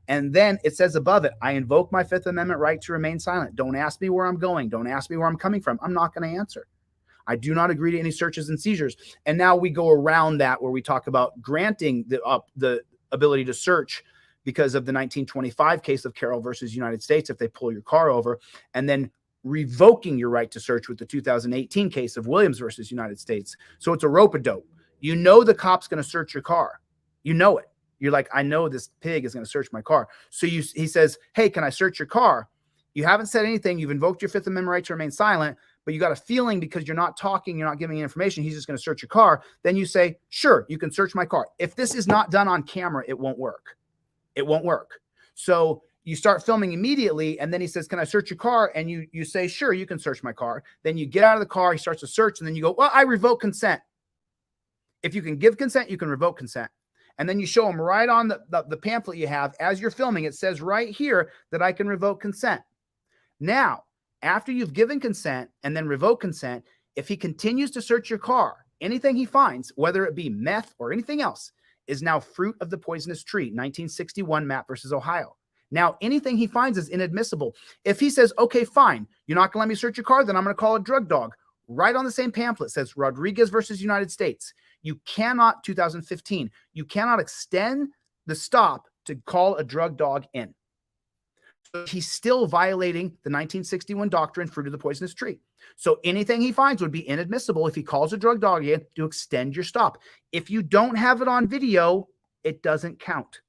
And then it says above it, "I invoke my Fifth Amendment right to remain silent. Don't ask me where I'm going. Don't ask me where I'm coming from. I'm not going to answer. I do not agree to any searches and seizures." And now we go around that where we talk about granting the ability to search because of the 1925 case of Carroll versus United States if they pull your car over. And then revoking your right to search with the 2018 case of Williams versus United States. So it's a rope-a-dope. You know the cop's going to search your car. You know it. You're like, I know this pig is going to search my car. So he says, hey, can I search your car? You haven't said anything. You've invoked your Fifth Amendment right to remain silent, but you got a feeling because you're not talking, you're not giving information, he's just going to search your car. Then you say, sure, you can search my car. If this is not done on camera, it won't work. It won't work. So you start filming immediately, and then he says, can I search your car? And you say, sure, you can search my car. Then you get out of the car, he starts to search, and then you go, well, I revoke consent. If you can give consent, you can revoke consent. And then you show him right on the pamphlet you have as you're filming. It says right here that I can revoke consent. Now, after you've given consent and then revoke consent, if he continues to search your car, anything he finds, whether it be meth or anything else, is now fruit of the poisonous tree, 1961 Mapp versus Ohio. Now, anything he finds is inadmissible. If he says, okay, fine, you're not going to let me search your car, then I'm going to call a drug dog. Right on the same pamphlet says Rodriguez versus United States. You cannot, 2015, you cannot extend the stop to call a drug dog in. So he's still violating the 1961 doctrine, fruit of the poisonous tree. So anything he finds would be inadmissible if he calls a drug dog in to extend your stop. If you don't have it on video, it doesn't count.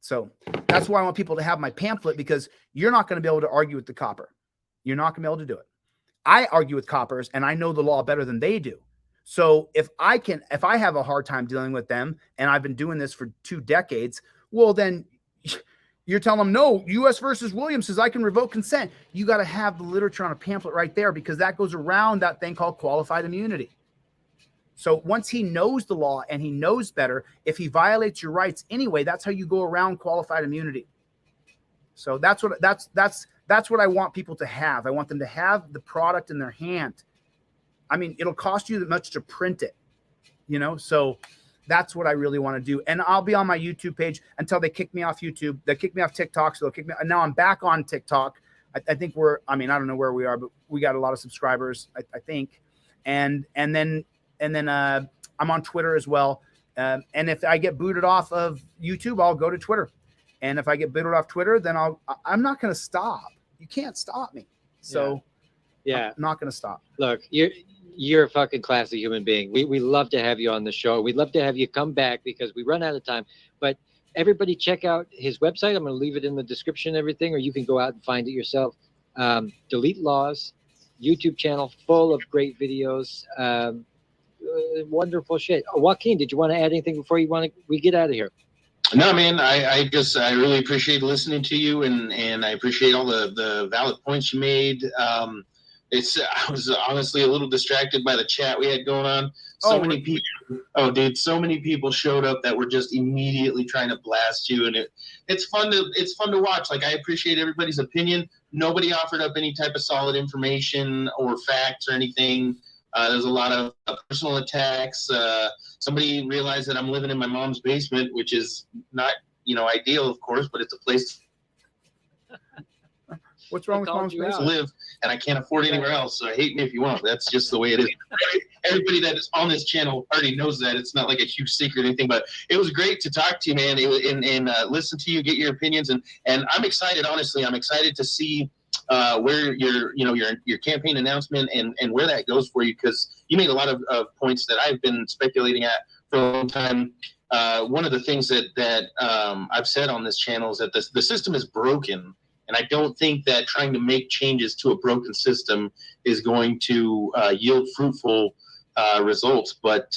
So that's why I want people to have my pamphlet, because you're not going to be able to argue with the copper. You're not going to be able to do it. I argue with coppers and I know the law better than they do. So if I have a hard time dealing with them and I've been doing this for 2 decades, well, then you're telling them, no, U.S. versus Williams says I can revoke consent. You got to have the literature on a pamphlet right there, because that goes around that thing called qualified immunity. So once he knows the law and he knows better, if he violates your rights anyway, that's how you go around qualified immunity. So that's what I want people to have. I want them to have the product in their hand. I mean, it'll cost you that much to print it, so that's what I really want to do. And I'll be on my YouTube page until they kick me off YouTube. They kick me off TikTok, so they'll kick me. And now I'm back on TikTok. I think I don't know where we are, but we got a lot of subscribers, I think. And then I'm on Twitter as well. And if I get booted off of YouTube, I'll go to Twitter. And if I get booted off Twitter, then I'm not going to stop. You can't stop me. So yeah, I'm not going to stop. Look, you're a fucking classy human being. We love to have you on the show. We'd love to have you come back because we run out of time. But everybody check out his website. I'm going to leave it in the description and everything, or you can go out and find it yourself. Delete Laws, YouTube channel full of great videos. Wonderful shit. Joaquin, did you want to add anything before we get out of here? No, man, I really appreciate listening to you, and I appreciate all the valid points you made. I was honestly a little distracted by the chat we had going on. So many people showed up that were just immediately trying to blast you, and it's fun to watch. Like, I appreciate everybody's opinion. Nobody offered up any type of solid information or facts or anything. There's a lot of personal attacks. Somebody realized that I'm living in my mom's basement, which is not, ideal, of course, but it's a place What's wrong with mom's basement? To live, and I can't afford anywhere else. So hate me if you want. That's just the way it is. Everybody that is on this channel already knows that. It's not like a huge secret or anything, but it was great to talk to you, man, and listen to you, get your opinions, and I'm excited. Honestly, I'm excited to see where your campaign announcement and where that goes for you, because you made a lot of points that I've been speculating at for a long time. One of the things that I've said on this channel is that the system is broken, and I don't think that trying to make changes to a broken system is going to yield fruitful results. But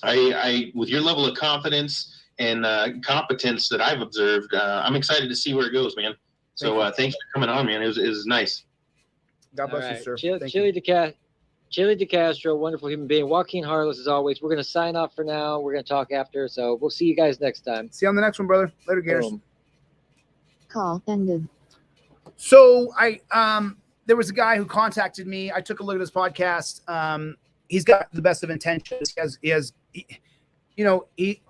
I, with your level of confidence and competence that I've observed, I'm excited to see where it goes, man. So thanks for coming on, man. It was nice. God bless you, sir. Chille DeCastro, wonderful human being. Joaquin Harless, as always. We're going to sign off for now. We're going to talk after. So we'll see you guys next time. See you on the next one, brother. Later, Gators. Boom. Call ended. So there was a guy who contacted me. I took a look at his podcast. He's got the best of intentions.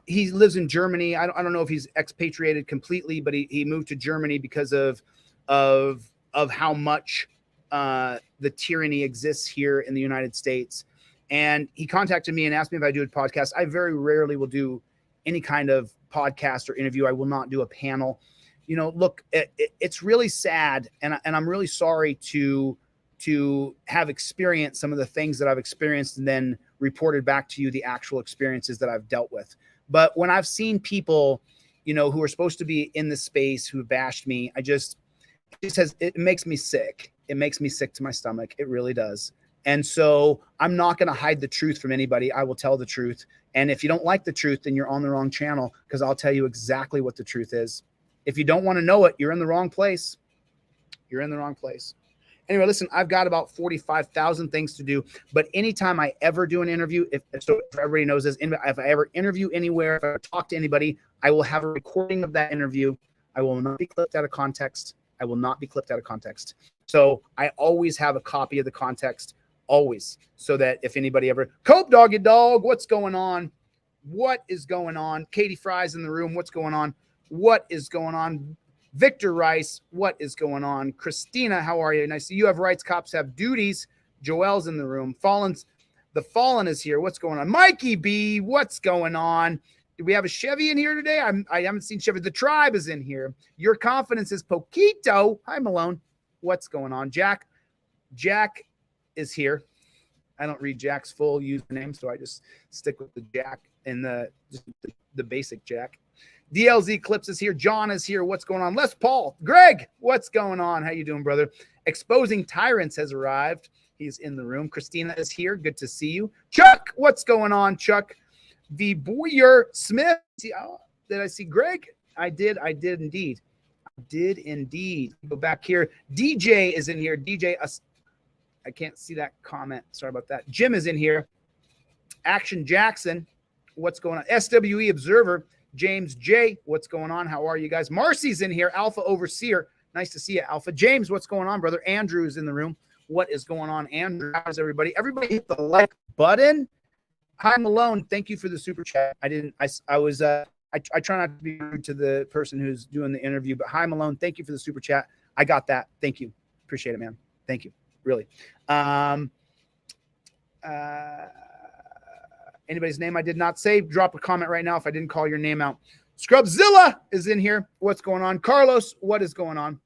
He lives in Germany. I don't know if he's expatriated completely, but he moved to Germany because of how much the tyranny exists here in the United States. And he contacted me and asked me if I do a podcast. I very rarely will do any kind of podcast or interview. I will not do a panel. you know, look, it's really sad, and I'm really sorry to have experienced some of the things that I've experienced and then reported back to you the actual experiences that I've dealt with. But when I've seen people, you know, who are supposed to be in this space who bashed me, it makes me sick. It makes me sick to my stomach. It really does. And so I'm not going to hide the truth from anybody. I will tell the truth. And if you don't like the truth, then you're on the wrong channel, because I'll tell you exactly what the truth is. If you don't want to know it, you're in the wrong place. You're in the wrong place. Anyway, listen, I've got about 45,000 things to do, but anytime I ever do an interview, if everybody knows this, if I ever interview anywhere, if I ever talk to anybody, I will have a recording of that interview. I will not be clipped out of context. I will not be clipped out of context. So I always have a copy of the context, always, so that if anybody ever, Cope Doggy Dog, what's going on? What is going on? Katie Fry's in the room. What's going on? What is going on? Victor Rice, what is going on? Christina, how are you? Nice. You have rights, cops have duties. Joel's in the room. The Fallen is here. What's going on? Mikey B, what's going on? Do we have a Chevy in here today? I haven't seen Chevy. The Tribe is in here. Your confidence is poquito. Hi, Malone. What's going on? Jack is here. I don't read Jack's full username, so I just stick with the Jack and the basic Jack. DLZ Clips is here. John is here. What's going on? Les Paul. Greg, what's going on? How you doing, brother? Exposing Tyrants has arrived. He's in the room. Christina is here. Good to see you. Chuck, what's going on, Chuck? The Boyer Smith. Did I see Greg? I did indeed. Go back here. DJ is in here. DJ, I can't see that comment. Sorry about that. Jim is in here. Action Jackson, what's going on? SWE Observer. James J, what's going on? How are you guys? Marcy's in here. Alpha Overseer. Nice to see you, Alpha. James, what's going on, brother? Andrew's in the room. What is going on, Andrew? How's everybody? Everybody hit the like button. Hi, Malone. Thank you for the super chat. I try not to be rude to the person who's doing the interview, but hi, Malone. Thank you for the super chat. I got that. Thank you. Appreciate it, man. Thank you. Really. Anybody's name I did not say, drop a comment right now if I didn't call your name out. Scrubzilla is in here. What's going on? Carlos, what is going on?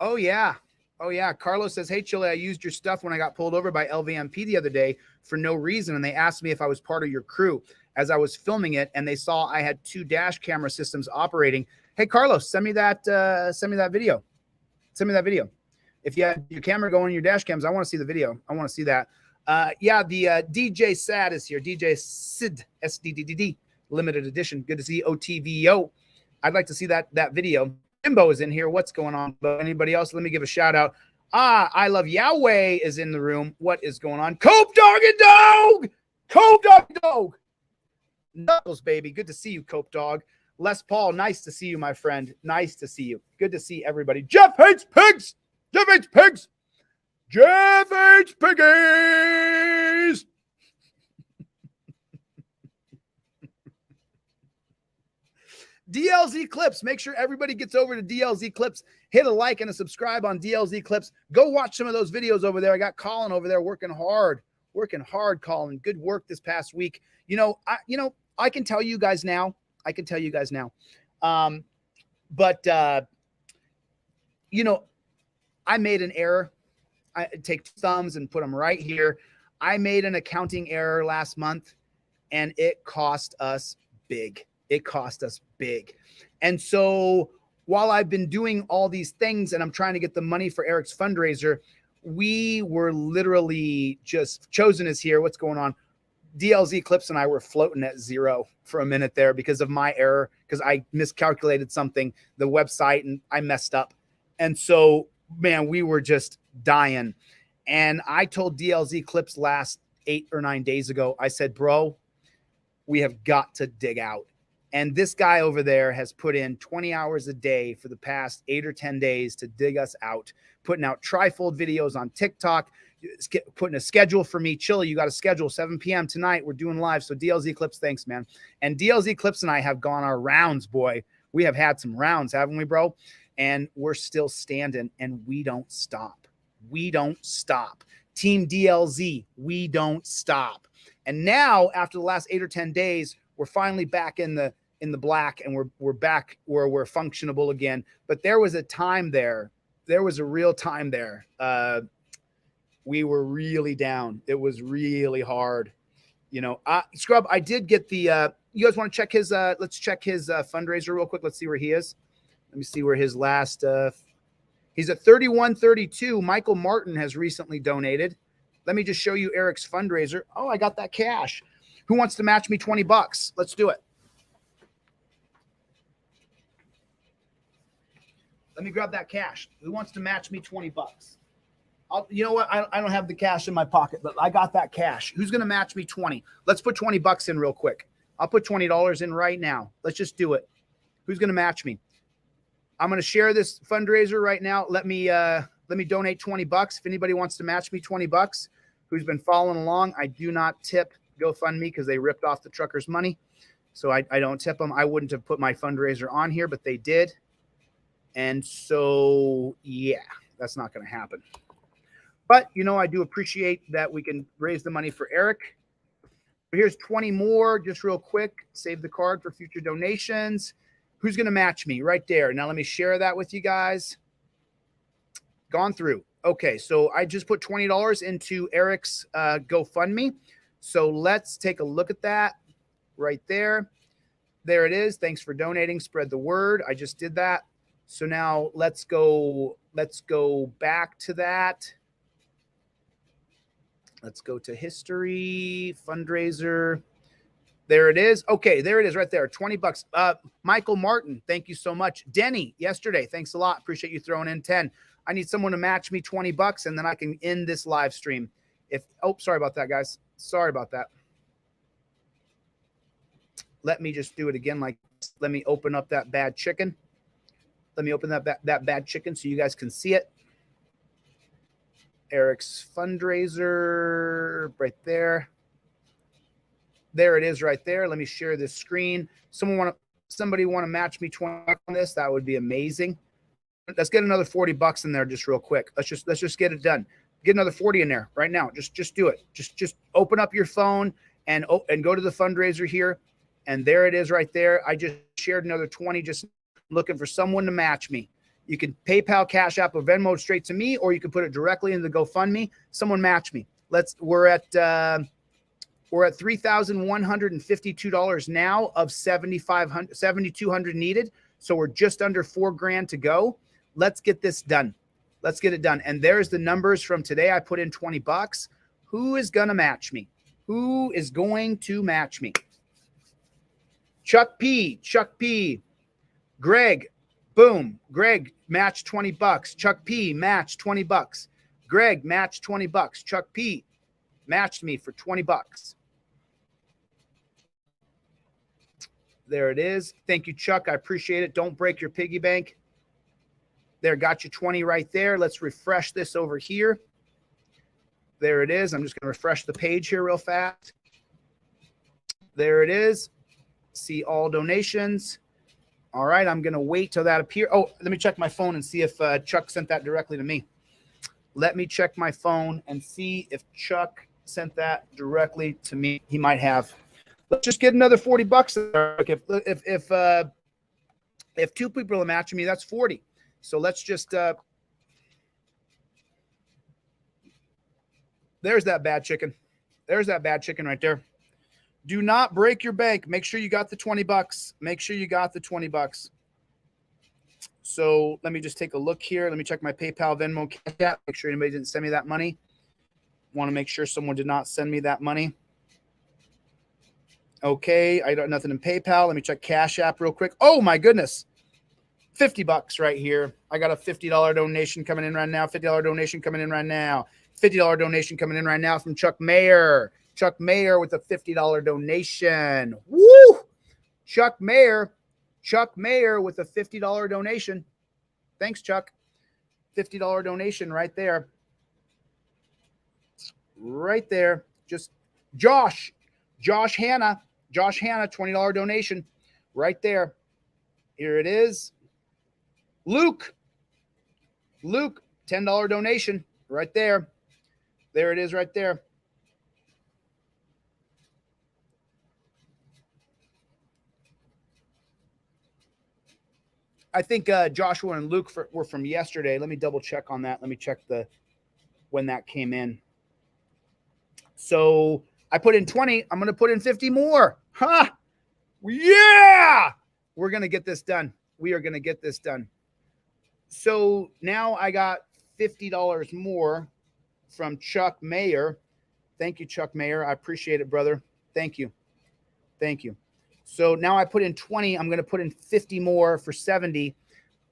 Oh, yeah. Carlos says, hey, Chille, I used your stuff when I got pulled over by LVMP the other day for no reason, and they asked me if I was part of your crew as I was filming it, and they saw I had 2 dash camera systems operating. Hey, Carlos, send me that video. Send me that video. If you have your camera going in your dash cams, I want to see the video. I want to see that. The DJ Sad is here. DJ Sid, SDDD, limited edition. Good to see OTVO. I'd like to see that video. Jimbo is in here. What's going on? Anybody else? Let me give a shout out. I Love Yahweh is in the room. What is going on? Cope Doggy Dog! Cope Doggy Dog! Knuckles, baby. Good to see you, Cope Dog. Les Paul, nice to see you, my friend. Nice to see you. Good to see everybody. Jeff hates pigs. Jeff hates pigs. Jeff hates piggies. DLZ Clips. Make sure everybody gets over to DLZ Clips. Hit a like and a subscribe on DLZ Clips. Go watch some of those videos over there. I got Colin over there working hard, Colin. Good work this past week. I can tell you guys now. I made an error. I take thumbs and put them right here. I made an accounting error last month, and it cost us big. And so while I've been doing all these things and I'm trying to get the money for Eric's fundraiser, we were literally just chosen as here. What's going on? DLZ Clips and I were floating at zero for a minute there because of my error, because I miscalculated something, the website, and I messed up. And so, man, we were just dying. And I told DLZ Clips last 8 or 9 days ago, I said, bro, we have got to dig out. And this guy over there has put in 20 hours a day for the past 8 or 10 days to dig us out, putting out trifold videos on TikTok, putting a schedule for me. Chille, you got a schedule, 7 p.m. tonight. We're doing live. So DLZ Clips, thanks, man. And DLZ Clips and I have gone our rounds, boy. We have had some rounds, haven't we, bro? And we're still standing, and we don't stop. We don't stop. Team DLZ, we don't stop. And now, after the last 8 or 10 days, we're finally back in the black, and we're back where we're functionable again. But there was a time there. There was a real time there. We were really down. It was really hard. You know, Scrub, I did get the, you guys want to check his, let's check his fundraiser real quick. Let's see where he is. Let me see where his last, he's at 3132. Michael Martin has recently donated. Let me just show you Eric's fundraiser. Oh, I got that cash. Who wants to match me $20? Let's do it. Let me grab that cash. Who wants to match me $20? You know what? I don't have the cash in my pocket, but I got that cash. Who's going to match me 20? Let's put $20 in real quick. I'll put $20 in right now. Let's just do it. Who's going to match me? I'm going to share this fundraiser right now. Let me donate $20. If anybody wants to match me $20, who's been following along, I do not tip GoFundMe because they ripped off the truckers' money. So I don't tip them. I wouldn't have put my fundraiser on here, but they did. And so, yeah, that's not going to happen. But, you know, I do appreciate that we can raise the money for Eric. Here's 20 more, just real quick. Save the card for future donations. Who's going to match me? Right there. Now, let me share that with you guys. Gone through. Okay, so I just put $20 into Eric's GoFundMe. So let's take a look at that right there. There it is. Thanks for donating. Spread the word. I just did that. So now let's go back to that. Let's go to history, fundraiser. There it is. Okay, there it is right there. $20. Michael Martin, thank you so much. Denny, yesterday, thanks a lot. Appreciate you throwing in 10. I need someone to match me $20, and then I can end this live stream. Sorry about that, guys. Sorry about that. Let me just do it again. Let me open up that bad chicken. Let me open that bad chicken so you guys can see it. Eric's fundraiser right there. There it is right there. Let me share this screen. Somebody want to match me 20 on this? That would be amazing. Let's get another $40 in there just real quick. Let's just get it done. Get another 40 in there right now. Just do it. Just open up your phone and go to the fundraiser here. And there it is right there. I just shared another 20, just looking for someone to match me. You can PayPal, Cash App, or Venmo straight to me, or you can put it directly into the GoFundMe. Someone match me. We're at $3,152 now of $7,200 needed. So we're just under $4,000 to go. Let's get this done. Let's get it done. And there's the numbers from today. I put in $20. Who is going to match me? Who is going to match me? Chuck P. Greg, boom. Greg, match $20. Chuck P, match $20. Greg, match $20. Chuck P, matched me for $20. There it is. Thank you, Chuck. I appreciate it. Don't break your piggy bank. There, got you 20 right there. Let's refresh this over here. There it is. I'm just going to refresh the page here real fast. There it is. See all donations. All right, I'm going to wait till that appears. Oh, let me check my phone and see if Chuck sent that directly to me. Let me check my phone and see if Chuck sent that directly to me. He might have. Let's just get another $40. If two people are matching me, that's 40. So let's just there's that bad chicken. There's that bad chicken right there. Do not break your bank. Make sure you got the $20. Make sure you got the $20. So let me just take a look here. Let me check my PayPal, Venmo, Cash App. Make sure anybody didn't send me that money. Want to make sure someone did not send me that money. Okay, I got nothing in PayPal. Let me check Cash App real quick. Oh my goodness. $50 right here. I got a $50 donation coming in right now. $50 donation coming in right now. $50 donation coming in right now from Chuck Mayer. Chuck Mayer with a $50 donation. Woo! Chuck Mayer with a $50 donation. Thanks, Chuck. $50 donation right there. Right there. Just Josh Hanna, $20 donation right there. Here it is. Luke, $10 donation Right there. There it is right there. I think Joshua and Luke were from yesterday. Let me double check on that. Let me check when that came in. So I put in 20. I'm going to put in 50 more. Huh? Yeah. We're going to get this done. We are going to get this done. So now I got $50 more from Chuck Mayer. Thank you, Chuck Mayer. I appreciate it, brother. Thank you. Thank you. So now I put in 20. I'm going to put in 50 more for 70.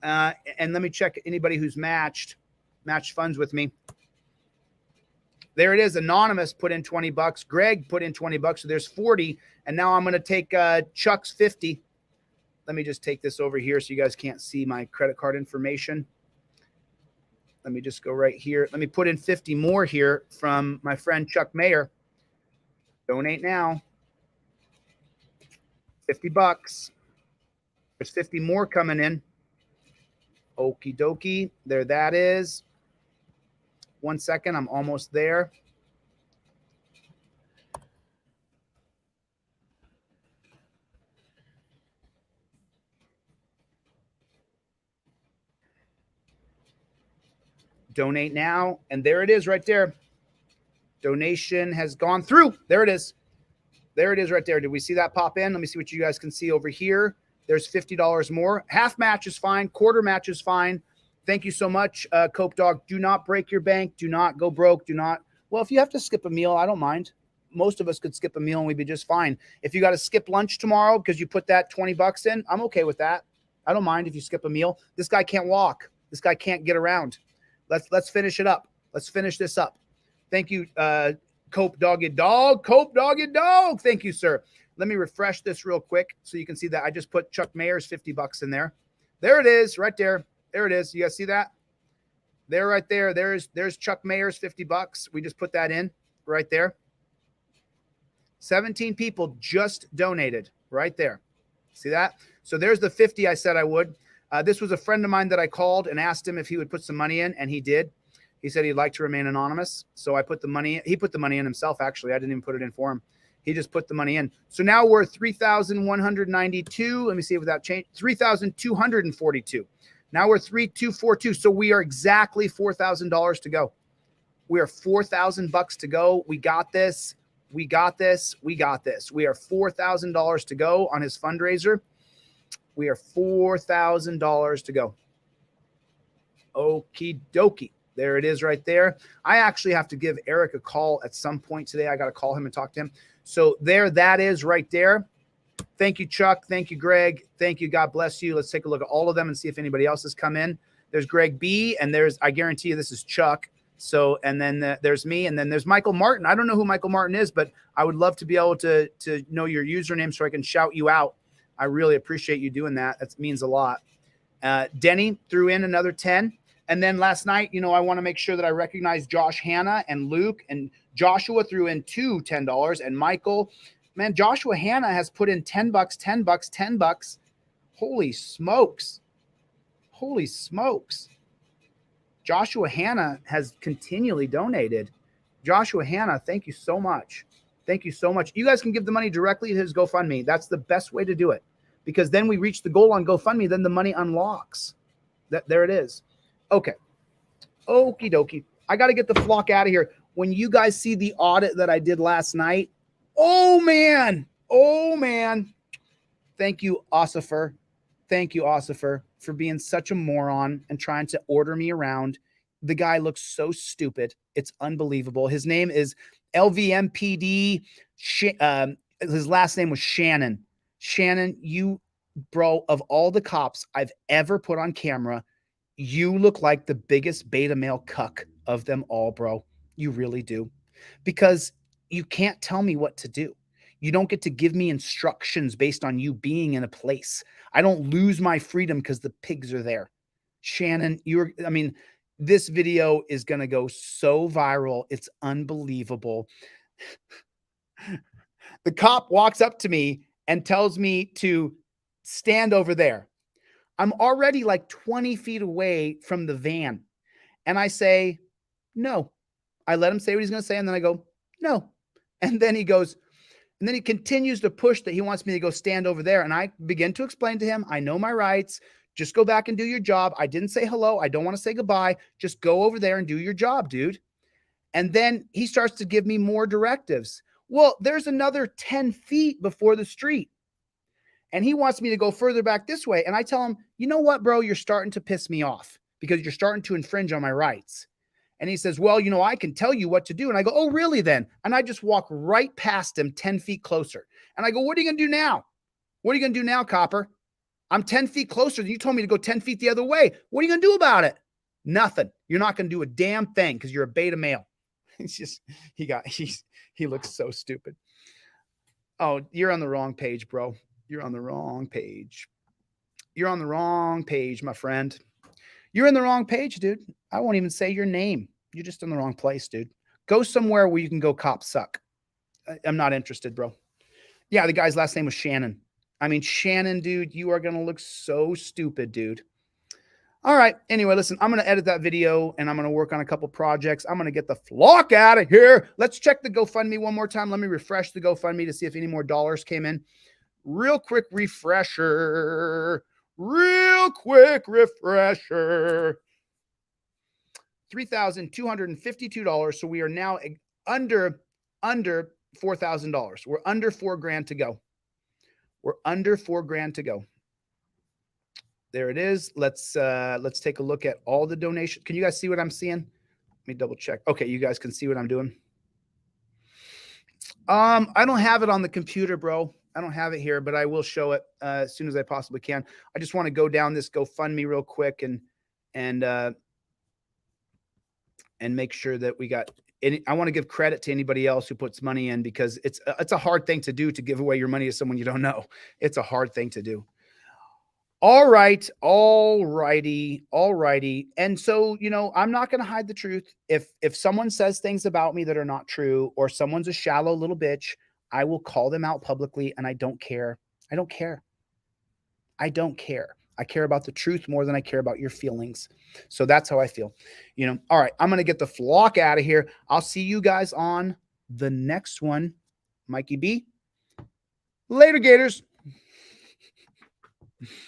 And let me check anybody who's matched funds with me. There it is. Anonymous put in $20. Greg put in $20. So there's 40. And now I'm going to take Chuck's 50. Let me just take this over here so you guys can't see my credit card information. Let me just go right here. Let me put in 50 more here from my friend Chuck Mayer. Donate now. $50. There's 50 more coming in. Okie dokie. There that is. 1 second. I'm almost there. Donate now. And there it is right there. Donation has gone through. There it is. There it is right there. Did we see that pop in? Let me see what you guys can see over here. There's $50 more. Half match is fine. Quarter match is fine. Thank you so much, Cope Dog. Do not break your bank. Do not go broke. Do not. Well, if you have to skip a meal, I don't mind. Most of us could skip a meal and we'd be just fine. If you got to skip lunch tomorrow because you put that $20 in, I'm okay with that. I don't mind if you skip a meal. This guy can't walk. This guy can't get around. Let's finish it up. Let's finish this up. Thank you, Cope Doggy Dog. Cope Doggy Dog. Thank you, sir. Let me refresh this real quick so you can see that I just put Chuck Mayer's $50 in there. There it is, right there. There it is. You guys see that? There, right there. There's Chuck Mayer's $50. We just put that in right there. 17 people just donated right there. See that? So there's the 50 I said I would. This was a friend of mine that I called and asked him if he would put some money in, and he did. He said he'd like to remain anonymous. So I put the money in. He put the money in himself, actually. I didn't even put it in for him. He just put the money in. So now we're 3,192. Let me see if that changed. 3,242. Now we're 3,242. So we are exactly $4,000 to go. We are $4,000 to go. We got this. We got this. We got this. We are $4,000 to go on his fundraiser. We are $4,000 to go. Okie dokie. There it is right there. I actually have to give Eric a call at some point today. I got to call him and talk to him. So there that is right there. Thank you, Chuck. Thank you, Greg. Thank you. God bless you. Let's take a look at all of them and see if anybody else has come in. There's Greg B. And there's, I guarantee you this is Chuck. So, and then there's me. And then there's Michael Martin. I don't know who Michael Martin is, but I would love to be able to know your username so I can shout you out. I really appreciate you doing that. That means a lot. Denny threw in another 10. And then last night, you know, I want to make sure that I recognize Josh Hanna and Luke, and Joshua threw in two $10, and Michael, man, Joshua Hanna has put in $10, $10. Holy smokes. Holy smokes. Joshua Hanna has continually donated. Joshua Hanna, thank you so much. Thank you so much. You guys can give the money directly to his GoFundMe. That's the best way to do it, because then we reach the goal on GoFundMe. Then the money unlocks. There it is. Okay. Okie dokie. I got to get the flock out of here. When you guys see the audit that I did last night, oh man. Oh man. Thank you, Ossifer. Thank you, Ossifer, for being such a moron and trying to order me around. The guy looks so stupid. It's unbelievable. His name is LVMPD. His last name was Shannon. Shannon, you, bro, of all the cops I've ever put on camera, you look like the biggest beta male cuck of them all, bro. You really do. Because you can't tell me what to do. You don't get to give me instructions based on you being in a place. I don't lose my freedom because the pigs are there. Shannon, this video is going to go so viral. It's unbelievable. The cop walks up to me and tells me to stand over there. I'm already like 20 feet away from the van. And I say, no. I let him say what he's going to say. And then I go, no. And then he goes, and then he continues to push that he wants me to go stand over there. And I begin to explain to him, I know my rights. Just go back and do your job. I didn't say hello. I don't want to say goodbye. Just go over there and do your job, dude. And then he starts to give me more directives. Well, there's another 10 feet before the street. And he wants me to go further back this way. And I tell him, you know what, bro? You're starting to piss me off because you're starting to infringe on my rights. And he says, well, you know, I can tell you what to do. And I go, oh, really then? And I just walk right past him 10 feet closer. And I go, what are you going to do now? What are you going to do now, Copper? I'm 10 feet closer than you told me to go 10 feet the other way. What are you going to do about it? Nothing. You're not going to do a damn thing because you're a beta male. It's just, he looks so stupid. Oh, you're on the wrong page, bro. You're on the wrong page. You're on the wrong page, my friend. You're in the wrong page, dude. I won't even say your name. You're just in the wrong place, dude. Go somewhere where you can go cop suck. I'm not interested, bro. Yeah, the guy's last name was Shannon. I mean, Shannon, dude, you are going to look so stupid, dude. All right. Anyway, listen, I'm going to edit that video and I'm going to work on a couple projects. I'm going to get the flock out of here. Let's check the GoFundMe one more time. Let me refresh the GoFundMe to see if any more dollars came in. Real quick refresher. $3,252. So we are now under $4,000. We're under $4,000 to go. We're under $4,000 to go. There it is. Let's take a look at all the donations. Can you guys see what I'm seeing? Let me double check. Okay, you guys can see what I'm doing. I don't have it on the computer, bro. I don't have it here, but I will show it as soon as I possibly can. I just want to go down this GoFundMe real quick and make sure that we got any. I want to give credit to anybody else who puts money in because it's a hard thing to do, to give away your money to someone you don't know. It's a hard thing to do. All right. All righty. All righty. And so, you know, I'm not going to hide the truth. If someone says things about me that are not true, or someone's a shallow little bitch, I will call them out publicly, and I don't care. I don't care. I don't care. I care about the truth more than I care about your feelings. So that's how I feel. You know, all right, I'm going to get the flock out of here. I'll see you guys on the next one. Mikey B. Later, Gators.